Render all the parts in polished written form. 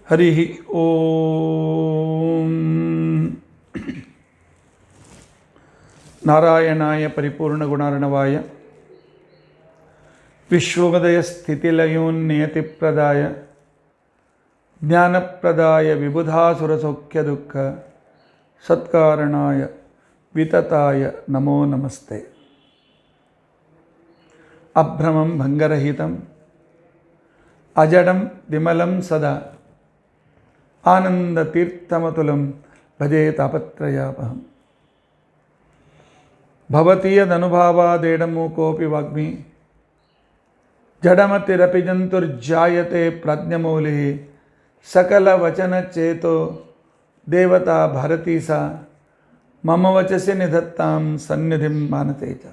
ಹರಿ ಓಂ. ನಾರಾಯಣಾಯ ಪರಿಪೂರ್ಣಗುಣಾರ್ಣವಾಯ ವಿಶ್ವೋದಯ ಸ್ಥಿತಿಲಯೋನ್ನಿಯತಿಪ್ರದಾಯ ಜ್ಞಾನಪ್ರದಾಯ ವಿಬುಧಾಸುರಸೌಖ್ಯದುಃಖ ಸತ್ಕಾರಣಾಯ ವಿತತಾಯ ನಮೋ ನಮಸ್ತೆ. ಅಭ್ರಮಂ ಭಂಗರಹಿತಂ ಅಜಡಂ ವಿಮಲಂ ಸದಾ ಆನಂದತೀರ್ಥಮತುಲಂ ಭಜೆ ತಾಪತ್ರಯಾಪಹಂ. ಭವತೀಯದನುಭಾವಾದೇಡಮೂಕೋಪಿ ವಾಗ್ಮಿ ಜಡಮತಿರಪಿ ಜಂತುರ್ಜಾಯತೆ ಪ್ರಾಜ್ಞಮೌಲಿಃ ಸಕಲವಚನಚೇತೋ ದೇವತಾ ಭಾರತೀ ಸಾ ಮಮ ವಚಸಿ ನಿಧತ್ತಾಂ ಸನ್ನಿಧಿಂ ಮಾನಸೇ ಚ.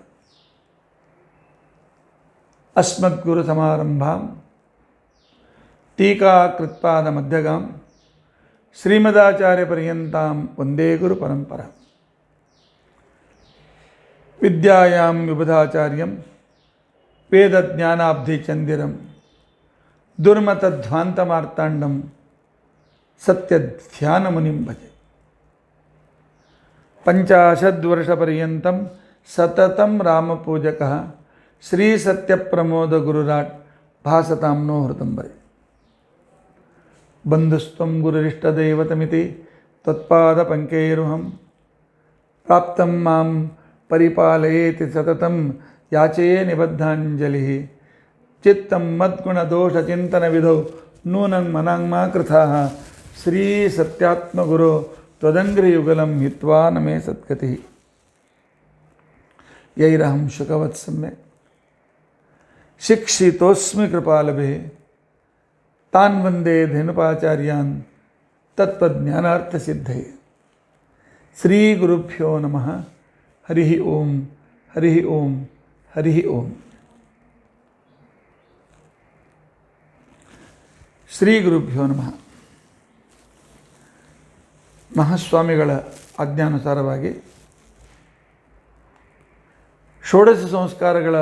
ಅಸ್ಮದ್ಗುರುಸಮಾರಂಭಾಂ ಟೀಕಾಕೃತ್ಪಾದಮಧ್ಯಗಾಂ ಶ್ರೀಮದಾಚಾರ್ಯಪರ್ಯಂತಾಂ ವಂದೇ ಗುರುಪರಂಪರಾಂ. ವಿದ್ಯಾಯಾಂ ವಿಬುಧಾಚಾರ್ಯಂ ವೇದಜ್ಞಾನಾಬ್ಧಿಚಂದಿರಂ ದುರ್ಮತಧ್ವಾಂತಮಾರ್ತಾಂಡಂ ಸತ್ಯಧ್ಯಾನಮುನಿಂ ಭಜೆ. ಪಂಚಾಶದ್ವರ್ಷಪರ್ಯಂತಂ ಸತತಂ ರಾಮಪೂಜಕಃ ಶ್ರೀಸತ್ಯಪ್ರಮೋದಗುರುರಾಟ್ ಭಾಸತಾಂ ನೋ ಹೃದಂಬರೆ. ಬಂಧುಸ್ತ್ವಂ ಗುರುರಿಷ್ಟದೈವತಮಿತಿ ತ್ವತ್ಪಾದಪಂಕೈರುಹಂ ಪ್ರಾಪ್ತಂ ಮಾಂ ಪರಿಪಾಲಯೇತಿ ಸತತಂ ಯಾಚೇ ನಿಬದ್ಧಾಂಜಲಿಃ. ಚಿತ್ತಂ ಮದ್ಗುಣದೋಷಚಿಂತನವಿಧೌ ನೂನಂ ಮನಾಂಗ್ಮಾ ಕೃತಾಃ ಶ್ರೀ ಸತ್ಯಾತ್ಮಗುರೋ ತ್ವದಂಘ್ರಿಯುಗಲಂ ಹಿತ್ವಾ ನಮೇ ಸದ್ಗತಿಃ. ಯೈರಹಂ ಶುಕವತ್ಸಮ್ಯಕ್ ಶಿಕ್ಷಿತೋಸ್ಮಿ ಕೃಪಾಲಭೇ ತಾನ್ ವಂದೇ ಧೇನುಪಾಚಾರ್ಯಾನ್ ತತ್ವಜ್ಞಾನಾರ್ಥಸಿದ್ಧಯೇ. ಶ್ರೀ ಗುರುಭ್ಯೋ ನಮಃ. ಹರಿ ಓಂ. ಹರಿ ಓಂ. ಹರಿ ಓಂ. ಶ್ರೀ ಗುರುಭ್ಯೋ ನಮಃ. ಮಹಾಸ್ವಾಮಿಗಳ ಆಜ್ಞಾನುಸಾರವಾಗಿ ಷೋಡಶ ಸಂಸ್ಕಾರಗಳ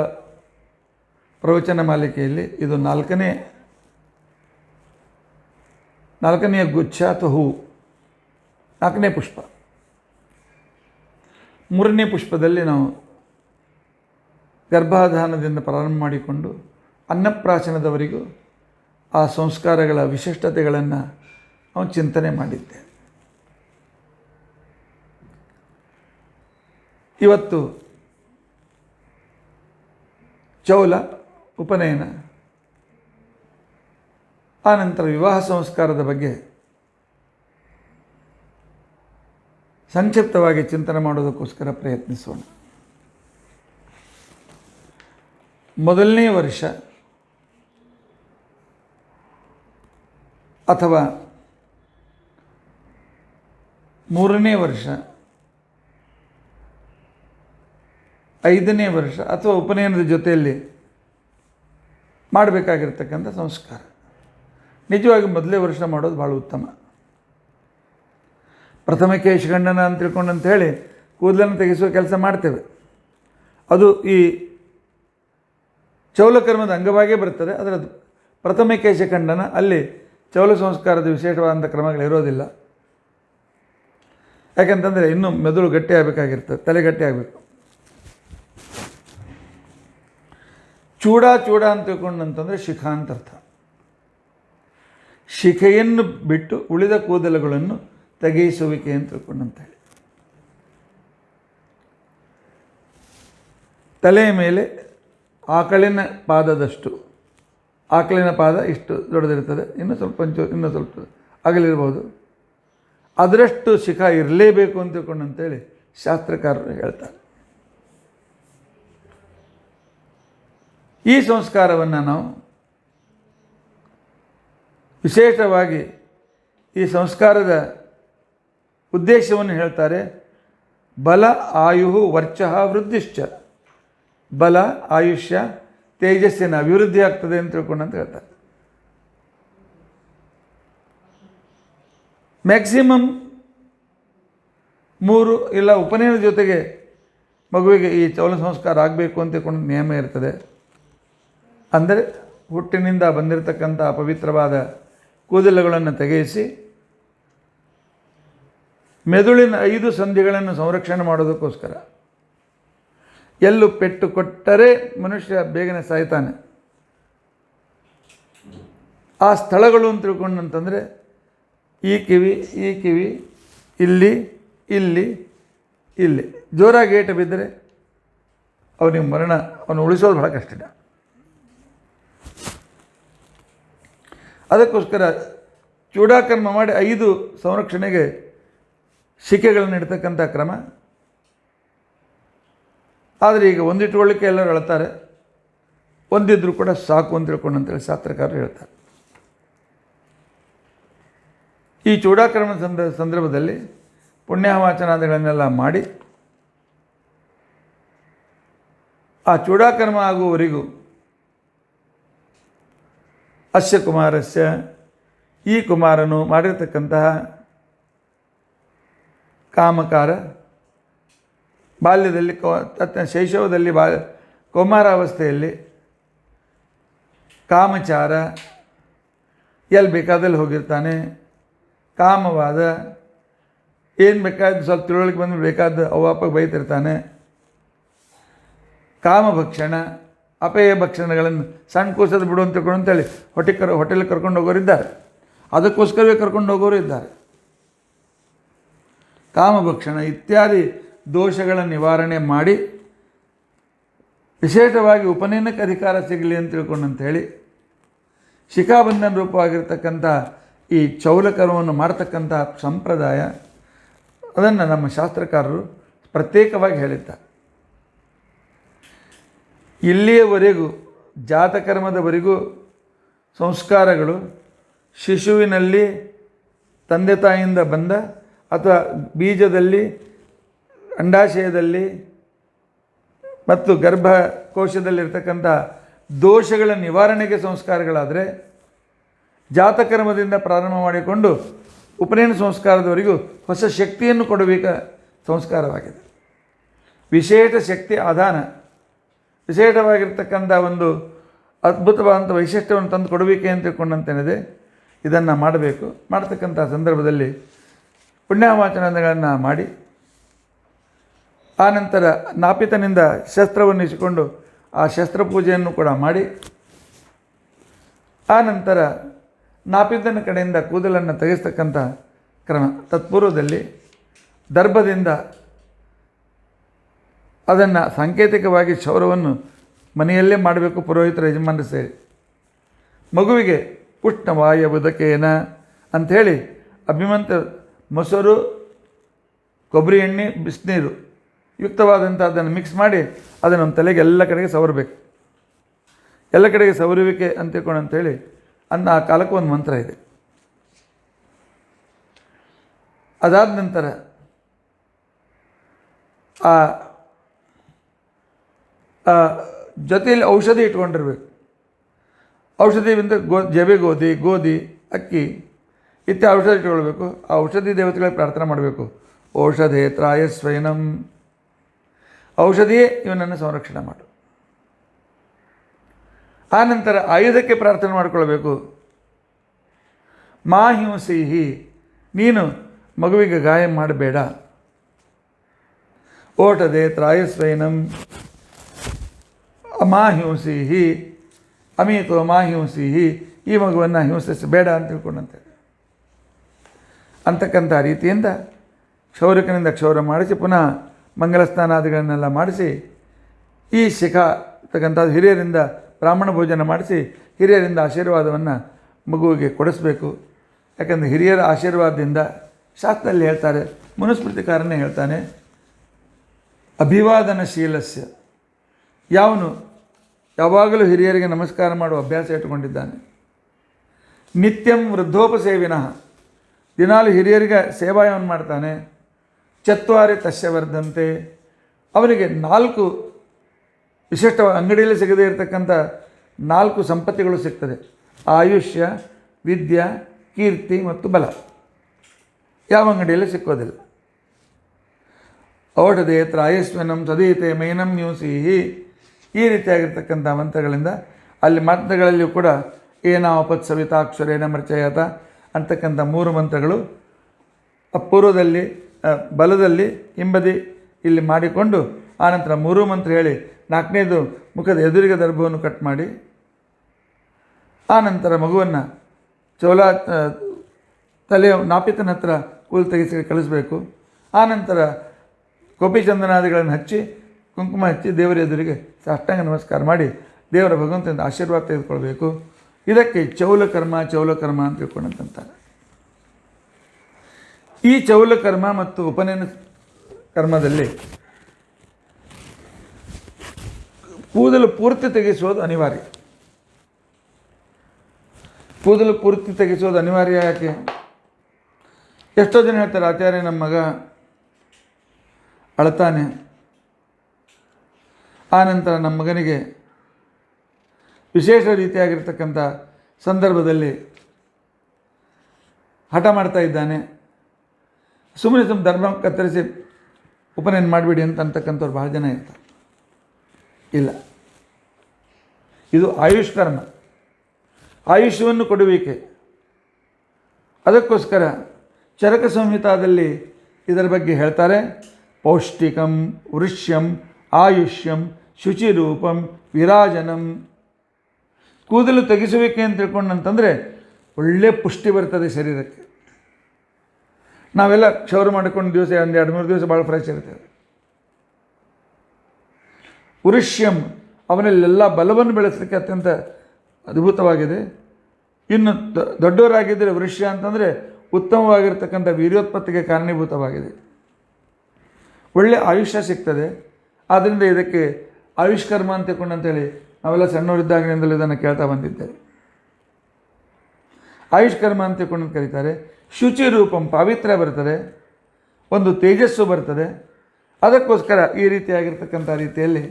ಪ್ರವಚನ ಮಾಲಿಕೆಯಲ್ಲಿ ಇದು ನಾಲ್ಕನೆಯ ಗುಚ್ಛ ಅಥವಾ ಹೂವು, ನಾಲ್ಕನೇ ಪುಷ್ಪ. ಮೂರನೇ ಪುಷ್ಪದಲ್ಲಿ ನಾವು ಗರ್ಭಾಧಾನದಿಂದ ಪ್ರಾರಂಭ ಮಾಡಿಕೊಂಡು ಅನ್ನಪ್ರಾಶನದವರೆಗೂ ಆ ಸಂಸ್ಕಾರಗಳ ವಿಶಿಷ್ಟತೆಗಳನ್ನು ನಾವು ಚಿಂತನೆ ಮಾಡಿದ್ದೇವೆ. ಇವತ್ತು ಚೌಲ, ಉಪನಯನ, ಆನಂತರ ವಿವಾಹ ಸಂಸ್ಕಾರದ ಬಗ್ಗೆ ಸಂಕ್ಷಿಪ್ತವಾಗಿ ಚಿಂತನೆ ಮಾಡೋದಕ್ಕೋಸ್ಕರ ಪ್ರಯತ್ನಿಸೋಣ. ಮೊದಲನೇ ವರ್ಷ ಅಥವಾ ಮೂರನೇ ವರ್ಷ, 5ನೇ ವರ್ಷ ಅಥವಾ ಉಪನಯನದ ಜೊತೆಯಲ್ಲಿ ಮಾಡಬೇಕಾಗಿರ್ತಕ್ಕಂಥ ಸಂಸ್ಕಾರ. ನಿಜವಾಗಿ ಮೊದಲೇ ವರ್ಷ ಮಾಡೋದು ಭಾಳ ಉತ್ತಮ. ಪ್ರಥಮ ಕೇಶಖಂಡನ ಅಂತ ತಿಳ್ಕೊಂಡು ಅಂಥೇಳಿ ಕೂದಲನ್ನು ತೆಗೆಸುವ ಕೆಲಸ ಮಾಡ್ತೇವೆ. ಅದು ಈ ಚೌಲಕರ್ಮದ ಅಂಗವಾಗೇ ಬರ್ತದೆ. ಅದರ ಪ್ರಥಮ ಕೇಶಖಂಡನ ಅಲ್ಲಿ ಚೌಲ ಸಂಸ್ಕಾರದ ವಿಶೇಷವಾದಂಥ ಕ್ರಮಗಳಿರೋದಿಲ್ಲ. ಯಾಕೆಂತಂದರೆ ಇನ್ನೂ ಮೆದುಳು ಗಟ್ಟಿ ಆಗಬೇಕಾಗಿರ್ತದೆ, ತಲೆ ಗಟ್ಟಿ ಆಗಬೇಕು. ಚೂಡ ಅಂತ ತಿಳ್ಕೊಂಡಂತಂದರೆ ಶಿಖ ಅಂತ ಅರ್ಥ. ಶಿಖೆಯನ್ನು ಬಿಟ್ಟು ಉಳಿದ ಕೂದಲುಗಳನ್ನು ತೆಗೆಯಿಸುವಿಕೆ ಅಂತ ತಿಳ್ಕೊಂಡಂತೇಳಿ. ತಲೆಯ ಮೇಲೆ ಆಕಳಿನ ಪಾದದಷ್ಟು, ಆಕಳಿನ ಪಾದ ಇಷ್ಟು ದೊಡ್ಡದಿರ್ತದೆ, ಇನ್ನೂ ಸ್ವಲ್ಪ ಅಗಲಿರ್ಬೋದು, ಅದರಷ್ಟು ಶಿಖ ಇರಲೇಬೇಕು ಅಂತ ತಿಳ್ಕೊಂಡಂತೇಳಿ ಶಾಸ್ತ್ರಕಾರರು ಹೇಳ್ತಾರೆ. ಈ ಸಂಸ್ಕಾರವನ್ನು ನಾವು ವಿಶೇಷವಾಗಿ ಈ ಸಂಸ್ಕಾರದ ಉದ್ದೇಶವನ್ನು ಹೇಳ್ತಾರೆ. ಬಲ ಆಯು ವರ್ಚಃ ವೃದ್ಧಿಶ್ಚ. ಬಲ, ಆಯುಷ್ಯ, ತೇಜಸ್ಸಿನ ಅಭಿವೃದ್ಧಿ ಆಗ್ತದೆ ಅಂತ ತಿಳ್ಕೊಂಡಂತ ಹೇಳ್ತಾರೆ. ಮ್ಯಾಕ್ಸಿಮಮ್ 3 ಇಲ್ಲ ಉಪನಯನದ ಜೊತೆಗೆ ಮಗುವಿಗೆ ಈ ಚೌಲ ಸಂಸ್ಕಾರ ಆಗಬೇಕು ಅಂತ ತಿಳ್ಕೊಂಡು ನಿಯಮ ಇರ್ತದೆ. ಅಂದರೆ ಹುಟ್ಟಿನಿಂದ ಬಂದಿರತಕ್ಕಂಥ ಪವಿತ್ರವಾದ ಕೂದಲುಗಳನ್ನು ತೆಗೆಯಿಸಿ ಮೆದುಳಿನ 5 ಸಂಧಿಗಳನ್ನು ಸಂರಕ್ಷಣೆ ಮಾಡೋದಕ್ಕೋಸ್ಕರ. ಎಲ್ಲೂ ಪೆಟ್ಟು ಕೊಟ್ಟರೆ ಮನುಷ್ಯ ಬೇಗನೆ ಸಾಯ್ತಾನೆ. ಆ ಸ್ಥಳಗಳು ಅಂತ ತಿಳ್ಕೊಂಡಂತಂದರೆ ಈ ಕಿವಿ, ಈ ಕಿವಿ, ಇಲ್ಲಿ, ಇಲ್ಲಿ, ಇಲ್ಲಿ ಜೋರಾಗಿ ಏಟು ಬಿದ್ದರೆ ಅವನಿಗೆ ಮರಣ, ಅವನು ಉಳಿಸೋದು ಬಹಳ ಕಷ್ಟ. ಅದಕ್ಕೋಸ್ಕರ ಚೂಡಾಕರ್ಮ ಮಾಡಿ 5 ಸಂರಕ್ಷಣೆಗೆ ಶಿಕೆಗಳನ್ನು ಇಡ್ತಕ್ಕಂಥ ಕ್ರಮ. ಆದರೆ ಈಗ ಒಂದಿಟ್ಕೊಳ್ಳಿಕ್ಕೆ ಎಲ್ಲರೂ ಹೇಳ್ತಾರೆ, ಒಂದಿದ್ರೂ ಕೂಡ ಸಾಕು ಅಂತ ತಿಳ್ಕೊಂಡು ಅಂತೇಳಿ ಶಾಸ್ತ್ರಕಾರರು ಹೇಳ್ತಾರೆ. ಈ ಚೂಡಾಕರ್ಮ ಸಂದರ್ಭದಲ್ಲಿ ಪುಣ್ಯವಾಚನಾದಿಗಳನ್ನೆಲ್ಲ ಮಾಡಿ ಆ ಚೂಡಾಕರ್ಮ ಆಗುವವರೆಗೂ ಅಸ್ಯ ಕುಮಾರಸ್ಯ, ಈ ಕುಮಾರನು ಮಾಡಿರ್ತಕ್ಕಂತಹ ಕಾಮಕಾರ ಬಾಲ್ಯದಲ್ಲಿ ಶೈಶವದಲ್ಲಿ ಕೌಮಾರಾವಸ್ಥೆಯಲ್ಲಿ ಕಾಮಚಾರ, ಎಲ್ಲಿ ಬೇಕಾದಲ್ಲಿ ಹೋಗಿರ್ತಾನೆ, ಕಾಮವಾದ, ಏನು ಬೇಕಾದ ಸ್ವಲ್ಪ ತಿಳುವಳಿಕೆ ಬಂದು ಬೇಕಾದ ಅವ್ವಪ್ಪಗೆ ಬೈತಿರ್ತಾನೆ, ಕಾಮಭಕ್ಷಣ, ಅಪೇಯ ಭಕ್ಷಣಗಳನ್ನು ಸಣ್ಣ ಕೂಸದ ಬಿಡು ಅಂತ ತಿಳ್ಕೊಂಡು ಅಂತೇಳಿ ಹೋಟೆಲ್ ಕರ್ಕೊಂಡು ಹೋಗೋರು ಇದ್ದಾರೆ. ಅದಕ್ಕೋಸ್ಕರವೇ ಕರ್ಕೊಂಡು ಹೋಗೋರು ಇದ್ದಾರೆ. ಕಾಮಭಕ್ಷಣ ಇತ್ಯಾದಿ ದೋಷಗಳ ನಿವಾರಣೆ ಮಾಡಿ ವಿಶೇಷವಾಗಿ ಉಪನಯನಕ್ಕೆ ಅಧಿಕಾರ ಸಿಗಲಿ ಅಂತ ತಿಳ್ಕೊಂಡಂಥೇಳಿ ಶಿಖಾಬಂಧನ ರೂಪವಾಗಿರ್ತಕ್ಕಂಥ ಈ ಚೌಲಕರ್ಮವನ್ನು ಮಾಡ್ತಕ್ಕಂಥ ಸಂಪ್ರದಾಯ, ಅದನ್ನು ನಮ್ಮ ಶಾಸ್ತ್ರಕಾರರು ಪ್ರತ್ಯೇಕವಾಗಿ ಹೇಳಿದ್ದಾರೆ. ಇಲ್ಲಿಯವರೆಗೂ ಜಾತಕರ್ಮದವರೆಗೂ ಸಂಸ್ಕಾರಗಳು ಶಿಶುವಿನಲ್ಲಿ ತಂದೆ ತಾಯಿಯಿಂದ ಬಂದ ಅಥವಾ ಬೀಜದಲ್ಲಿ, ಅಂಡಾಶಯದಲ್ಲಿ ಮತ್ತು ಗರ್ಭಕೋಶದಲ್ಲಿರ್ತಕ್ಕಂಥ ದೋಷಗಳ ನಿವಾರಣೆಗೆ ಸಂಸ್ಕಾರಗಳಾದರೆ, ಜಾತಕರ್ಮದಿಂದ ಪ್ರಾರಂಭ ಮಾಡಿಕೊಂಡು ಉಪನಯನ ಸಂಸ್ಕಾರದವರೆಗೂ ಹೊಸ ಶಕ್ತಿಯನ್ನು ಕೊಡಬೇಕ ಸಂಸ್ಕಾರವಾಗಿದೆ. ವಿಶೇಷ ಶಕ್ತಿ ಆಧಾನ, ವಿಶೇಷವಾಗಿರ್ತಕ್ಕಂಥ ಒಂದು ಅದ್ಭುತವಾದಂಥ ವೈಶಿಷ್ಟ್ಯವನ್ನು ತಂದು ಕೊಡಬೇಕೆ ಅಂತ ತಿಳ್ಕೊಂಡಂತೇನಿದೆ. ಇದನ್ನು ಮಾಡಬೇಕು. ಮಾಡ್ತಕ್ಕಂಥ ಸಂದರ್ಭದಲ್ಲಿ ಪುಣ್ಯವಾಚನಗಳನ್ನು ಮಾಡಿ ಆನಂತರ ನಾಪಿತನಿಂದ ಶಸ್ತ್ರವನ್ನು ಇಸಿಕೊಂಡು ಆ ಶಸ್ತ್ರಪೂಜೆಯನ್ನು ಕೂಡ ಮಾಡಿ ಆನಂತರ ನಾಪಿತನ ಕಡೆಯಿಂದ ಕೂದಲನ್ನು ತೆಗೆಸ್ತಕ್ಕಂಥ ಕ್ರಮ. ತತ್ಪೂರ್ವದಲ್ಲಿ ದರ್ಭದಿಂದ ಅದನ್ನು ಸಾಂಕೇತಿಕವಾಗಿ ಕ್ಷೌರವನ್ನು ಮನೆಯಲ್ಲೇ ಮಾಡಬೇಕು, ಪುರೋಹಿತರ ಯಜಮಾನರು ಸೇರಿ. ಮಗುವಿಗೆ ಪುಷ್ಣವಾಯ ಬದುಕೇನ ಅಂಥೇಳಿ ಅಭಿಮಂತ ಮೊಸರು, ಕೊಬ್ಬರಿ ಎಣ್ಣೆ, ಬಿಸಿನೀರು ಯುಕ್ತವಾದಂಥ ಅದನ್ನು ಮಿಕ್ಸ್ ಮಾಡಿ ಅದನ್ನು ಒಂದು ತಲೆಗೆ ಎಲ್ಲ ಕಡೆಗೆ ಸವರಬೇಕು. ಎಲ್ಲ ಕಡೆಗೆ ಸವರುವಿಕೆ ಅಂತ ತಿಳ್ಕೊಂಡು ಅಂಥೇಳಿ ಆ ಕಾಲಕ್ಕೂ ಒಂದು ಮಂತ್ರ ಇದೆ. ಅದಾದ ನಂತರ ಜೊತೆಯಲ್ಲಿ ಔಷಧಿ ಇಟ್ಕೊಂಡಿರ್ಬೇಕು. ಔಷಧಿಯಿಂದ ಜವೆ ಗೋಧಿ, ಅಕ್ಕಿ ಇತ್ಯಾದಿ ಔಷಧಿ ಇಟ್ಕೊಳ್ಬೇಕು. ಆ ಔಷಧಿ ದೇವತೆಗಳಿಗೆ ಪ್ರಾರ್ಥನೆ ಮಾಡಬೇಕು. ಔಷಧೇ ತ್ರಾಯ ಸ್ವಯನಂ, ಔಷಧಿಯೇ ಇವನನ್ನು ಸಂರಕ್ಷಣೆ ಮಾಡು. ಆನಂತರ ಆಯುಧಕ್ಕೆ ಪ್ರಾರ್ಥನೆ ಮಾಡಿಕೊಳ್ಬೇಕು. ಮಾ ಹಿಂಸಿಹಿ, ನೀನು ಮಗುವಿಗೆ ಗಾಯ ಮಾಡಬೇಡ. ಓಟದೆ ತ್ರಾಯಸ್ವೈನಂ ಮಾ ಹಿಂಸಿಹಿ, ಅಮೀತೋ ಮಾ ಹಿಂಸಿಹಿ, ಈ ಮಗುವನ್ನು ಹಿಂಸಿಸಬೇಡ ಅಂತ ತಿಳ್ಕೊಂಡಂತೆ ಅಂತಕ್ಕಂಥ ರೀತಿಯಿಂದ ಕ್ಷೌರಿಕನಿಂದ ಕ್ಷೌರ ಮಾಡಿಸಿ ಪುನಃ ಮಂಗಲ ಸ್ನಾನಾದಿಗಳನ್ನೆಲ್ಲ ಮಾಡಿಸಿ ಈ ಶಿಖಾ ಇರ್ತಕ್ಕಂಥದ್ದು ಹಿರಿಯರಿಂದ ಬ್ರಾಹ್ಮಣ ಭೋಜನ ಮಾಡಿಸಿ ಹಿರಿಯರಿಂದ ಆಶೀರ್ವಾದವನ್ನು ಮಗುವಿಗೆ ಕೊಡಿಸ್ಬೇಕು. ಯಾಕಂದರೆ ಹಿರಿಯರ ಆಶೀರ್ವಾದದಿಂದ ಶಾಸ್ತ್ರದಲ್ಲಿ ಹೇಳ್ತಾರೆ, ಮನುಸ್ಮೃತಿಕಾರನೇ ಹೇಳ್ತಾನೆ, ಅಭಿವಾದನಶೀಲಸ್ಯ, ಯಾವನು ಯಾವಾಗಲೂ ಹಿರಿಯರಿಗೆ ನಮಸ್ಕಾರ ಮಾಡುವ ಅಭ್ಯಾಸ ಇಟ್ಟುಕೊಂಡಿದ್ದಾನೆ, ನಿತ್ಯಂ ವೃದ್ಧೋಪಸೇವಿನಃ, ದಿನಾಲು ಹಿರಿಯರಿಗೆ ಸೇವಾಯವನ್ನು ಮಾಡ್ತಾನೆ, ಚತ್ವಾರಿ ತಸ್ಯ ವರ್ಧಂತೆ, ಅವನಿಗೆ 4 ವಿಶಿಷ್ಟವಾಗಿ ಅಂಗಡಿಯಲ್ಲಿ ಸಿಗದೇ ಇರತಕ್ಕಂಥ 4 ಸಂಪತ್ತಿಗಳು ಸಿಗ್ತದೆ. ಆಯುಷ್ಯ, ವಿದ್ಯಾ, ಕೀರ್ತಿ ಮತ್ತು ಬಲ. ಯಾವ ಅಂಗಡಿಯಲ್ಲಿ ಸಿಕ್ಕೋದಿಲ್ಲ. ಔಷಧೇ ತ್ರಾಯಸ್ವನಂ ಸದೀತೆ ಮೈನಂ ನ್ಯೂಸಿಹಿ, ಈ ರೀತಿಯಾಗಿರ್ತಕ್ಕಂಥ ಮಂತ್ರಗಳಿಂದ ಅಲ್ಲಿ ಮಂತ್ರಗಳಲ್ಲಿಯೂ ಕೂಡ ಏನಾವಪತ್ ಸವಿತಾಕ್ಷರೇಣ ಮರ್ಚಯತ ಅಂತಕ್ಕಂಥ 3 ಮಂತ್ರಗಳು ಪೂರ್ವದಲ್ಲಿ ಬಲದಲ್ಲಿ ಹಿಂಬದಿ ಇಲ್ಲಿ ಮಾಡಿಕೊಂಡು ಆನಂತರ 3 ಮಂತ್ರ ಹೇಳಿ 4ನೇದು ಮುಖದ ಎದುರಿಗೆ ದರ್ಭವನ್ನು ಕಟ್ ಮಾಡಿ ಆನಂತರ ಮಗುವನ್ನು ಚೋಲ ತಲೆಯ ನಾಪಿತನ ಹತ್ರ ಕೂಲ್ ತೆಗೆಸಿ ಕಳಿಸ್ಬೇಕು. ಆನಂತರ ಗೋಪಿಚಂದನಾದಿಗಳನ್ನು ಹಚ್ಚಿ ಕುಂಕುಮ ಹಚ್ಚಿ ದೇವರ ಎದುರಿಗೆ ಸಾಷ್ಟಾಂಗ ನಮಸ್ಕಾರ ಮಾಡಿ ದೇವರ ಭಗವಂತನಿಂದ ಆಶೀರ್ವಾದ ತೆಗೆದುಕೊಳ್ಬೇಕು. ಇದಕ್ಕೆ ಚೌಲಕರ್ಮ ಅಂತ ತಿಳ್ಕೊಂಡಂತಾರೆ. ಈ ಚೌಲಕರ್ಮ ಮತ್ತು ಉಪನಯನ ಕರ್ಮದಲ್ಲಿ ಕೂದಲು ಪೂರ್ತಿ ತೆಗೆಸೋದು ಅನಿವಾರ್ಯ. ಕೂದಲು ಪೂರ್ತಿ ತೆಗೆಸೋದು ಅನಿವಾರ್ಯ ಯಾಕೆ? ಎಷ್ಟೋ ಜನ ಹೇಳ್ತಾರೆ, ಆಚಾರ್ಯ ನಮ್ಮ ಮಗ ಅಳ್ತಾನೆ, ಆನಂತರ ನಮ್ಮ ಮಗನಿಗೆ ವಿಶೇಷ ರೀತಿಯಾಗಿರ್ತಕ್ಕಂಥ ಸಂದರ್ಭದಲ್ಲಿ ಹಠ ಮಾಡ್ತಾ ಇದ್ದಾನೆ, ಸುಮ್ಮನೆ ಧರ್ಮ ಕತ್ತರಿಸಿ ಉಪನಯನ ಮಾಡಿಬಿಡಿ ಅಂತಕ್ಕಂಥವ್ರು ಭಾಳ ಜನ ಇರ್ತಾರೆ. ಇಲ್ಲ, ಇದು ಆಯುಷ್ಕರ್ಮ, ಆಯುಷ್ಯವನ್ನು ಕೊಡುವಿಕೆ. ಅದಕ್ಕೋಸ್ಕರ ಚರಕ ಸಂಹಿತಾದಲ್ಲಿ ಇದರ ಬಗ್ಗೆ ಹೇಳ್ತಾರೆ. ಪೌಷ್ಟಿಕಂ ವೃಷ್ಯಂ ಆಯುಷ್ಯಂ ಶುಚಿರೂಪಂ ವಿರಾಜನಂ. ಕೂದಲು ತೆಗೆಸುವಿಕೆ ಅಂತ ತಿಳ್ಕೊಂಡಂತಂದರೆ ಒಳ್ಳೆ ಪುಷ್ಟಿ ಬರ್ತದೆ ಶರೀರಕ್ಕೆ. ನಾವೆಲ್ಲ ಕ್ಷೌರ ಮಾಡಿಕೊಂಡು ದಿವಸ 1-2-3 ದಿವಸ ಭಾಳ ಫ್ರೆಶ್ ಇರ್ತೇವೆ. ವೃಷ್ಯಂ ಅವನಲ್ಲೆಲ್ಲ ಬಲವನ್ನು ಬೆಳೆಸಲಿಕ್ಕೆ ಅತ್ಯಂತ ಅದ್ಭುತವಾಗಿದೆ. ಇನ್ನು ದೊಡ್ಡವರಾಗಿದ್ದರೆ ವೃಷ್ಯ ಅಂತಂದರೆ ಉತ್ತಮವಾಗಿರ್ತಕ್ಕಂಥ ವೀರ್ಯೋತ್ಪತ್ತಿಗೆ ಕಾರಣೀಭೂತವಾಗಿದೆ. ಒಳ್ಳೆಯ ಆಯುಷ್ಯ ಸಿಗ್ತದೆ. ಆದ್ದರಿಂದ ಇದಕ್ಕೆ ಆಯುಷ್ಕರ್ಮ ಅಂತ ತಿಳ್ಕೊಂಡಂತೇಳಿ ನಾವೆಲ್ಲ ಸಣ್ಣವರಿದ್ದಾಗಿನಿಂದಲೂ ಇದನ್ನು ಕೇಳ್ತಾ ಬಂದಿದ್ದೇವೆ. ಆಯುಷ್ಕರ್ಮ ಅಂತ ತಿಳ್ಕೊಂಡು ಕರೀತಾರೆ. ಶುಚಿ ರೂಪಂ, ಪಾವಿತ್ರ್ಯ ಬರ್ತದೆ, ಒಂದು ತೇಜಸ್ಸು ಬರ್ತದೆ. ಅದಕ್ಕೋಸ್ಕರ ಈ ರೀತಿಯಾಗಿರ್ತಕ್ಕಂಥ ರೀತಿಯಲ್ಲಿ